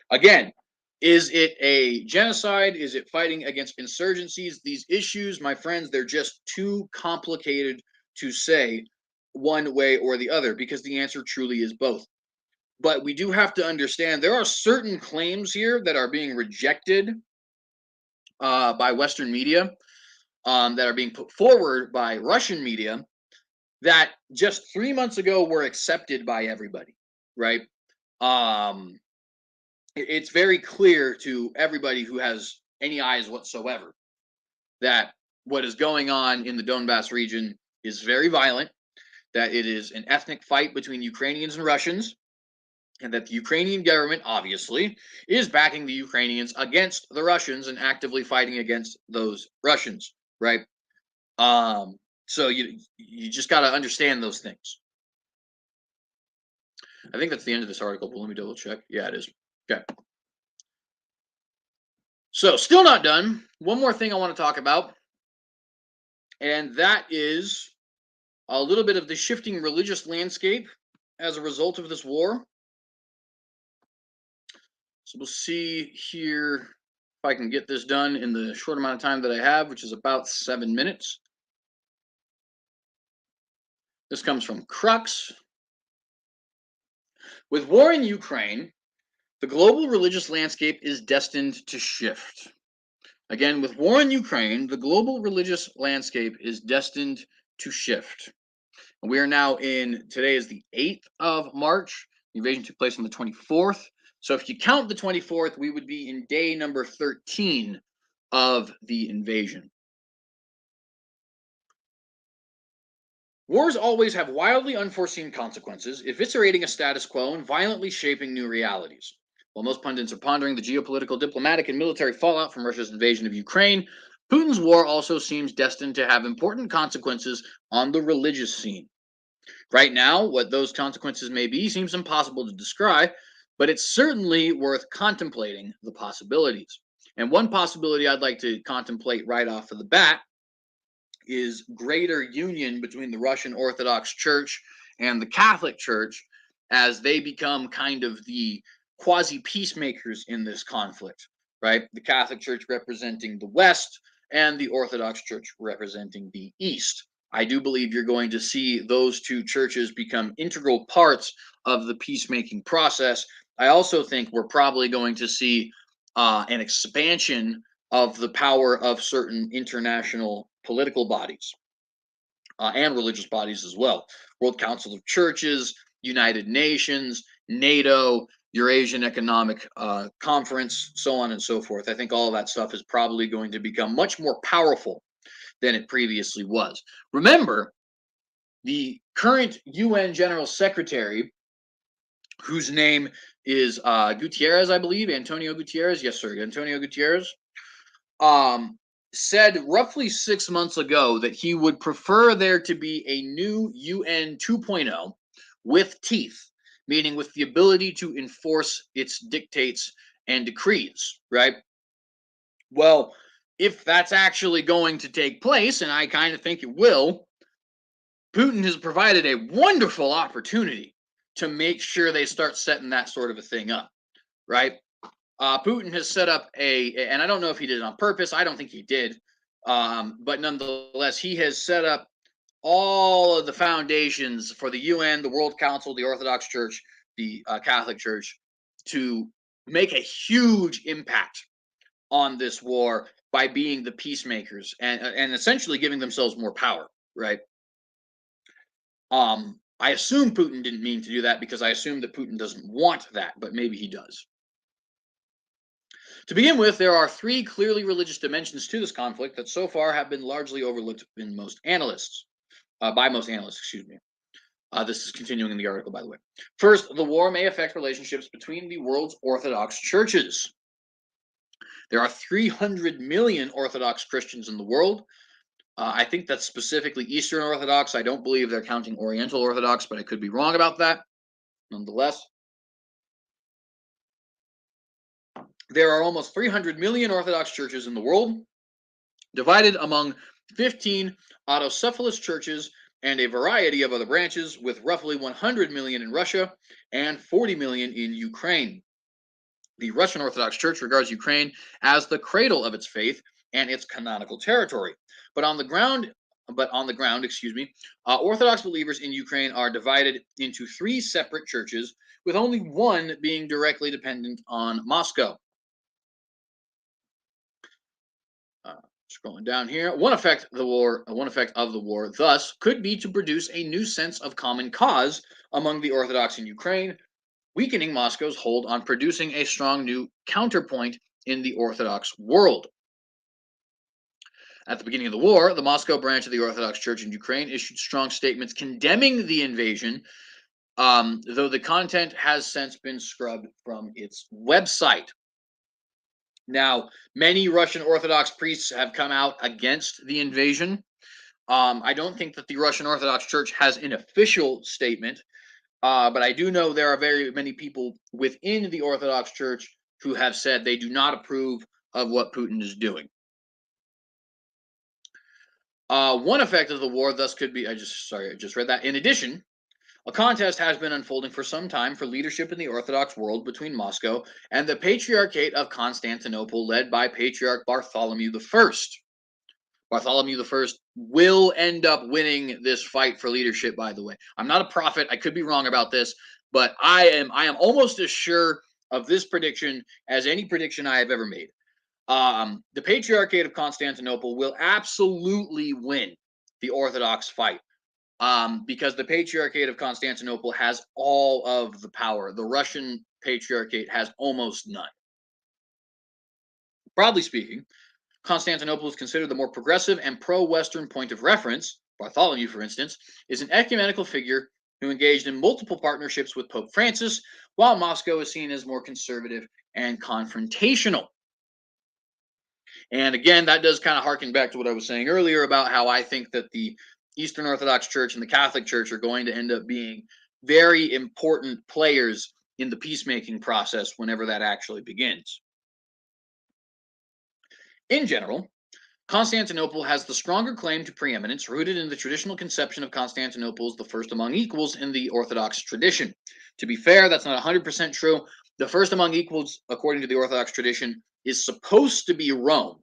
Speaker 1: Again, is it a genocide? Is it fighting against insurgencies? These issues, my friends, they're just too complicated to say one way or the other, because the answer truly is both. But we do have to understand there are certain claims here that are being rejected by Western media, that are being put forward by Russian media, that just 3 months ago were accepted by everybody, right? It's very clear to everybody who has any eyes whatsoever that what is going on in the Donbass region is very violent, that it is an ethnic fight between Ukrainians and Russians, and that the Ukrainian government, obviously, is backing the Ukrainians against the Russians and actively fighting against those Russians, right? So you just got to understand those things. I think that's the end of this article, but let me double check. Yeah, it is. Okay. So, still not done. One more thing I want to talk about, and that is a little bit of the shifting religious landscape as a result of this war. So we'll see here if I can get this done in the short amount of time that I have, which is about 7 minutes. This comes from Crux. With war in Ukraine, the global religious landscape is destined to shift. Again, with war in Ukraine, the global religious landscape is destined to shift. And we are now today is the 8th of March. The invasion took place on the 24th. So if you count the 24th, we would be in day number 13 of the invasion. Wars always have wildly unforeseen consequences, eviscerating a status quo and violently shaping new realities. While most pundits are pondering the geopolitical, diplomatic, and military fallout from Russia's invasion of Ukraine, Putin's war also seems destined to have important consequences on the religious scene. Right now, what those consequences may be seems impossible to describe, but it's certainly worth contemplating the possibilities. And one possibility I'd like to contemplate right off of the bat is greater union between the Russian Orthodox Church and the Catholic Church as they become kind of the quasi peacemakers in this conflict, right? The Catholic Church representing the West and the Orthodox Church representing the East. I do believe you're going to see those two churches become integral parts of the peacemaking process. I also think we're probably going to see an expansion of the power of certain international political bodies and religious bodies as well. World Council of Churches, United Nations, NATO, Eurasian Economic Conference, so on and so forth. I think all of that stuff is probably going to become much more powerful than it previously was. Remember, the current UN General Secretary, whose name is Gutierrez, I believe, Antonio Gutierrez. Yes, sir, Antonio Gutierrez. Said roughly 6 months ago that he would prefer there to be a new UN 2.0 with teeth, meaning with the ability to enforce its dictates and decrees, right? Well, if that's actually going to take place, and I kind of think it will, Putin has provided a wonderful opportunity to make sure they start setting that sort of a thing up, right? Putin has set up and I don't know if he did it on purpose. I don't think he did. But nonetheless, he has set up all of the foundations for the UN, the World Council, the Orthodox Church, the Catholic Church to make a huge impact on this war by being the peacemakers and essentially giving themselves more power, right? I assume Putin didn't mean to do that because I assume that Putin doesn't want that, but maybe he does. To begin with, there are three clearly religious dimensions to this conflict that so far have been largely overlooked in most analysts, by most analysts, excuse me. This is continuing in the article, by the way. First, the war may affect relationships between the world's Orthodox churches. There are 300 million Orthodox Christians in the world. I think that's specifically Eastern Orthodox. I don't believe they're counting Oriental Orthodox, but I could be wrong about that. Nonetheless, there are almost 300 million Orthodox churches in the world, divided among 15 autocephalous churches and a variety of other branches, with roughly 100 million in Russia and 40 million in Ukraine. The Russian Orthodox Church regards Ukraine as the cradle of its faith and its canonical territory. But on the ground, Orthodox believers in Ukraine are divided into three separate churches, with only one being directly dependent on Moscow. Scrolling down here, one effect of the war, thus, could be to produce a new sense of common cause among the Orthodox in Ukraine, weakening Moscow's hold on producing a strong new counterpoint in the Orthodox world. At the beginning of the war, the Moscow branch of the Orthodox Church in Ukraine issued strong statements condemning the invasion, though the content has since been scrubbed from its website. Now, many Russian Orthodox priests have come out against the invasion. I don't think that the Russian Orthodox Church has an official statement, but I do know there are very many people within the Orthodox Church who have said they do not approve of what Putin is doing. One effect of the war thus could be, I just read that. In addition, a contest has been unfolding for some time for leadership in the Orthodox world between Moscow and the Patriarchate of Constantinople, led by Patriarch Bartholomew I. Bartholomew I will end up winning this fight for leadership, by the way. I'm not a prophet. I could be wrong about this, but I am almost as sure of this prediction as any prediction I have ever made. The Patriarchate of Constantinople will absolutely win the Orthodox fight. Because the Patriarchate of Constantinople has all of the power. The Russian Patriarchate has almost none. Broadly speaking, Constantinople is considered the more progressive and pro-Western point of reference. Bartholomew, for instance, is an ecumenical figure who engaged in multiple partnerships with Pope Francis, while Moscow is seen as more conservative and confrontational. And again, that does kind of harken back to what I was saying earlier about how I think that the Eastern Orthodox Church and the Catholic Church are going to end up being very important players in the peacemaking process whenever that actually begins. In general, Constantinople has the stronger claim to preeminence, rooted in the traditional conception of Constantinople as the first among equals in the Orthodox tradition. To be fair, that's not 100% true. The first among equals, according to the Orthodox tradition, is supposed to be Rome.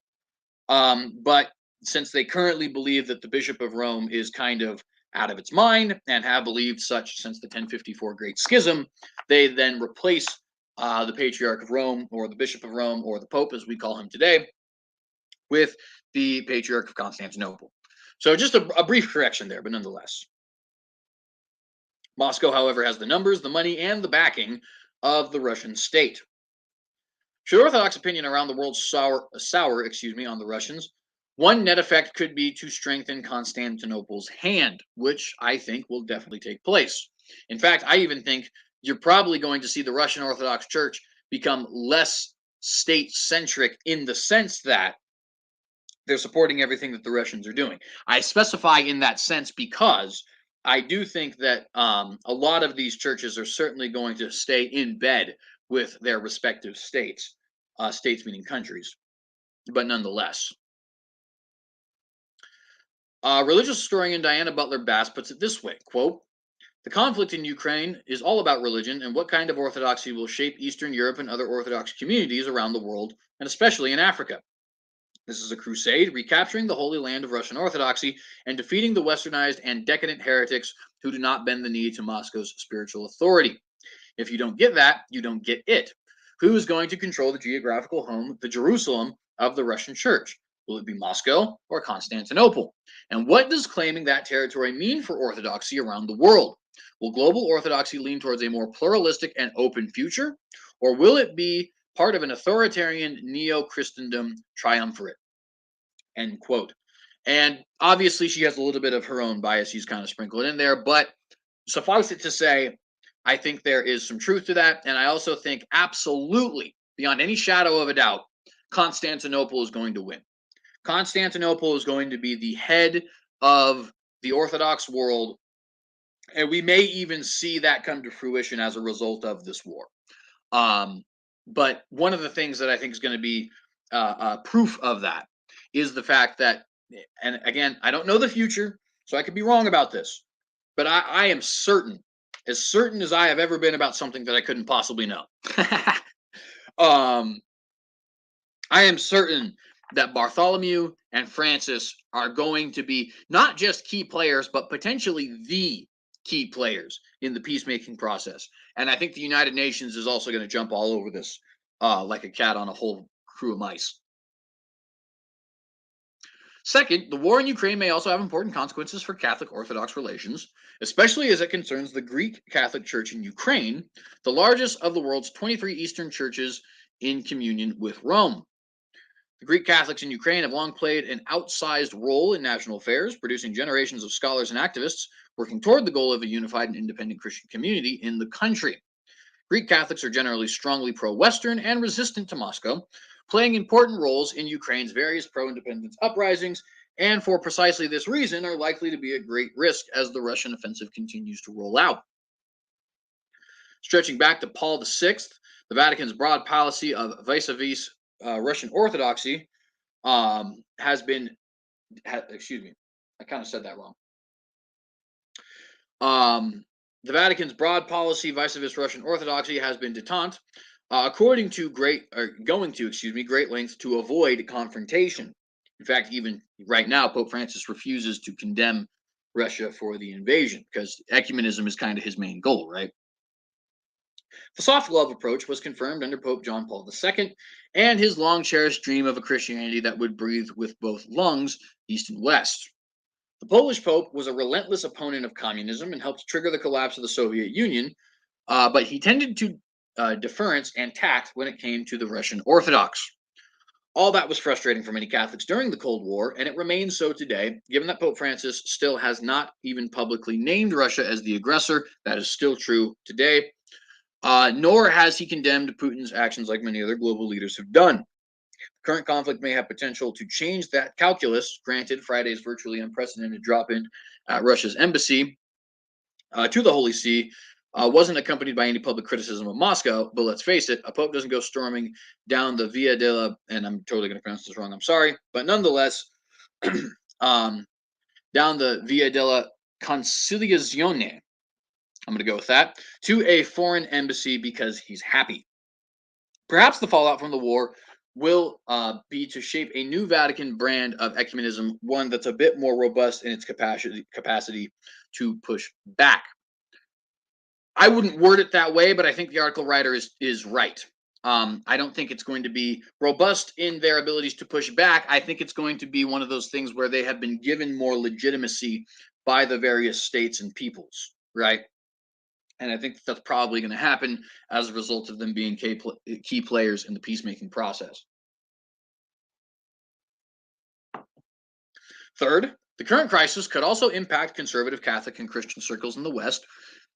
Speaker 1: But since they currently believe that the Bishop of Rome is kind of out of its mind and have believed such since the 1054 Great Schism, they then replace the Patriarch of Rome, or the Bishop of Rome, or the Pope, as we call him today, with the Patriarch of Constantinople. So just a brief correction there, but nonetheless. Moscow, however, has the numbers, the money, and the backing of the Russian state. Should Orthodox opinion around the world sour on the Russians, one net effect could be to strengthen Constantinople's hand, which I think will definitely take place. In fact, I even think you're probably going to see the Russian Orthodox Church become less state-centric in the sense that they're supporting everything that the Russians are doing. I specify in that sense because I do think that a lot of these churches are certainly going to stay in bed with their respective states, states meaning countries, but nonetheless. Religious historian Diana Butler Bass puts it this way, quote, "The conflict in Ukraine is all about religion and what kind of orthodoxy will shape Eastern Europe and other Orthodox communities around the world, and especially in Africa. This is a crusade recapturing the Holy Land of Russian Orthodoxy and defeating the westernized and decadent heretics who do not bend the knee to Moscow's spiritual authority. If you don't get that, you don't get it. Who is going to control the geographical home, the Jerusalem of the Russian Church? Will it be Moscow or Constantinople? And what does claiming that territory mean for Orthodoxy around the world? Will global Orthodoxy lean towards a more pluralistic and open future? Or will it be part of an authoritarian neo-Christendom triumvirate?" End quote. And obviously, she has a little bit of her own biases kind of sprinkled in there, but suffice it to say, I think there is some truth to that. And I also think absolutely, beyond any shadow of a doubt, Constantinople is going to win. Constantinople is going to be the head of the Orthodox world. And we may even see that come to fruition as a result of this war. But one of the things that I think is going to be proof of that is the fact that, and again, I don't know the future, so I could be wrong about this, but I am certain as I have ever been about something that I couldn't possibly know. I am certain that Bartholomew and Francis are going to be not just key players, but potentially the key players in the peacemaking process. And I think the United Nations is also going to jump all over this like a cat on a whole crew of mice. Second, the war in Ukraine may also have important consequences for Catholic Orthodox relations, especially as it concerns the Greek Catholic Church in Ukraine, the largest of the world's 23 Eastern churches in communion with Rome. The Greek Catholics in Ukraine have long played an outsized role in national affairs, producing generations of scholars and activists working toward the goal of a unified and independent Christian community in the country. Greek Catholics are generally strongly pro-Western and resistant to Moscow, playing important roles in Ukraine's various pro-independence uprisings, and for precisely this reason are likely to be at great risk as the Russian offensive continues to roll out. Stretching back to Paul VI, the Vatican's broad policy of vis-a-vis Russian Orthodoxy has been, excuse me, I kind of said that wrong. The Vatican's broad policy vis-a-vis Russian Orthodoxy has been detente, going to great lengths to avoid confrontation. In fact, even right now, Pope Francis refuses to condemn Russia for the invasion because ecumenism is kind of his main goal, right? The soft love approach was confirmed under Pope John Paul II and his long-cherished dream of a Christianity that would breathe with both lungs, East and West. The Polish Pope was a relentless opponent of communism and helped trigger the collapse of the Soviet Union, but he tended to deference and tact when it came to the Russian Orthodox. All that was frustrating for many Catholics during the Cold War, and it remains so today, given that Pope Francis still has not even publicly named Russia as the aggressor. That is still true today. Nor has he condemned Putin's actions like many other global leaders have done. Current conflict may have potential to change that calculus. Granted, Friday's virtually unprecedented drop in at Russia's embassy to the Holy See wasn't accompanied by any public criticism of Moscow, but let's face it, a pope doesn't go storming down the Via della, and I'm totally going to pronounce this wrong, I'm sorry, but nonetheless, um, down the Via della Conciliazione, I'm going to go with that, to a foreign embassy because he's happy. Perhaps the fallout from the war will be to shape a new Vatican brand of ecumenism, one that's a bit more robust in its capacity to push back. I wouldn't word it that way, but I think the article writer is right. I don't think it's going to be robust in their abilities to push back. I think it's going to be one of those things where they have been given more legitimacy by the various states and peoples, right? And I think that's probably going to happen as a result of them being key players in the peacemaking process. Third, the current crisis could also impact conservative Catholic and Christian circles in the West,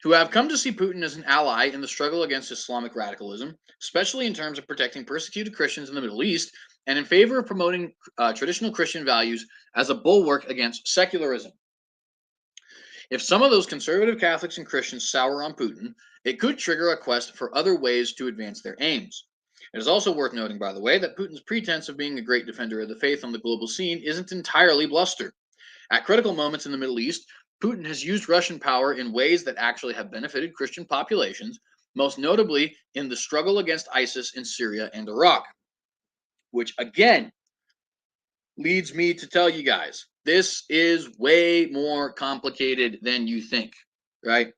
Speaker 1: who have come to see Putin as an ally in the struggle against Islamic radicalism, especially in terms of protecting persecuted Christians in the Middle East, and in favor of promoting traditional Christian values as a bulwark against secularism. If some of those conservative Catholics and Christians sour on Putin, it could trigger a quest for other ways to advance their aims. It is also worth noting, by the way, that Putin's pretense of being a great defender of the faith on the global scene isn't entirely bluster. At critical moments in the Middle East, Putin has used Russian power in ways that actually have benefited Christian populations, most notably in the struggle against ISIS in Syria and Iraq, which again leads me to tell you guys this is way more complicated than you think, right?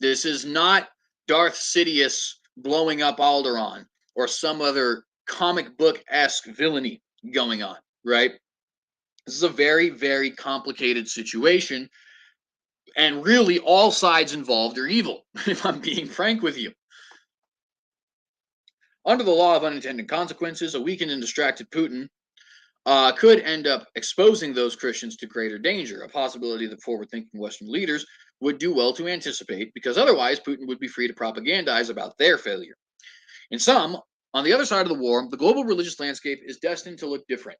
Speaker 1: This is not Darth Sidious blowing up Alderaan or some other comic book-esque villainy going on, right? This is a very, very complicated situation, and really all sides involved are evil, if I'm being frank with you. Under the law of unintended consequences, a weakened and distracted Putin could end up exposing those Christians to greater danger, a possibility that forward-thinking Western leaders would do well to anticipate, because otherwise Putin would be free to propagandize about their failure. In sum, on the other side of the war, the global religious landscape is destined to look different.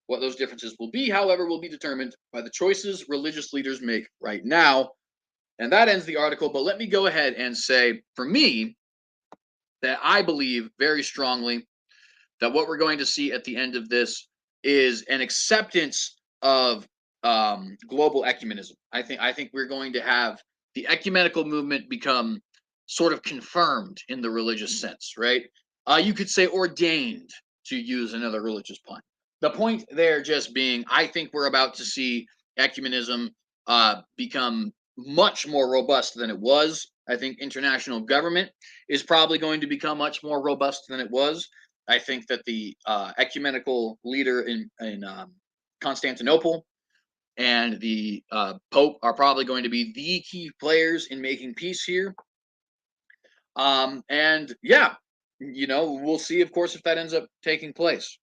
Speaker 1: What those differences will be, however, will be determined by the choices religious leaders make right now. And that ends the article, but let me go ahead and say, for me, that I believe very strongly that what we're going to see at the end of this is an acceptance of global ecumenism. I think we're going to have the ecumenical movement become sort of confirmed in the religious sense, right? You could say ordained, to use another religious pun. The point there just being, I think we're about to see ecumenism become much more robust than it was. I think international government is probably going to become much more robust than it was. I think that the ecumenical leader in Constantinople and the Pope are probably going to be the key players in making peace here. And yeah, we'll see, of course, if that ends up taking place.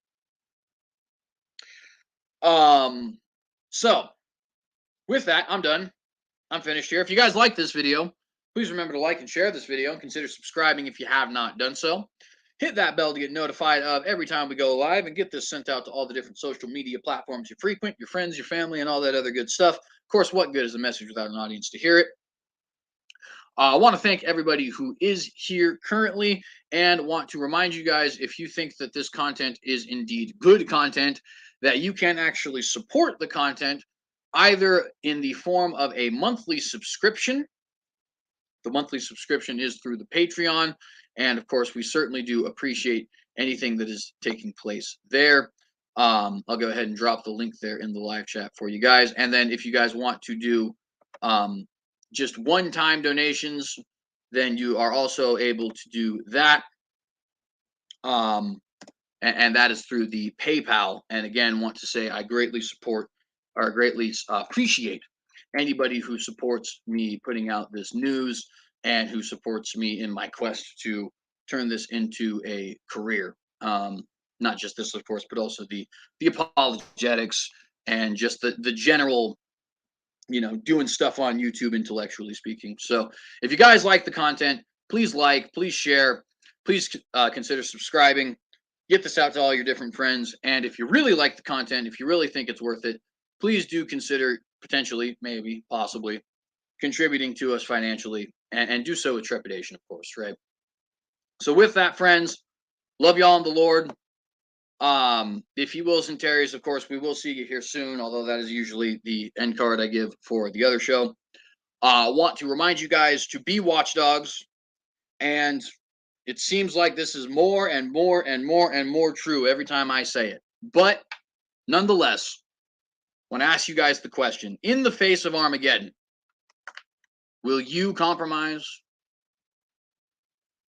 Speaker 1: So with that, I'm done. I'm finished here. If you guys like this video, please remember to like and share this video and consider subscribing if you have not done so. Hit that bell to get notified of every time we go live and get this sent out to all the different social media platforms you frequent, your friends, your family, and all that other good stuff. Of course, what good is a message without an audience to hear it? I want to thank everybody who is here currently and want to remind you guys, if you think that this content is indeed good content, that you can actually support the content either in the form of a monthly subscription. The monthly subscription is through the Patreon. And of course, we certainly do appreciate anything that is taking place there. I'll go ahead and drop the link there in the live chat for you guys. And then if you guys want to do just one-time donations, then you are also able to do that. And that is through the PayPal. And again, want to say I greatly support or greatly appreciate anybody who supports me putting out this news and who supports me in my quest to turn this into a career. not just this, of course, but also the apologetics and just the general, doing stuff on YouTube, intellectually speaking. So if you guys like the content, please like, please share, please consider subscribing. Get this out to all your different friends. And if you really like the content, if you really think it's worth it, please do consider potentially, maybe, possibly contributing to us financially, and do so with trepidation, of course, right? So with that, friends, love y'all in the Lord. If you wills and Terrys, of course, we will see you here soon, although that is usually the end card I give for the other show. I want to remind you guys to be watchdogs, and it seems like this is more and more and more and more true every time I say it. But nonetheless, when I ask you guys the question, in the face of Armageddon, will you compromise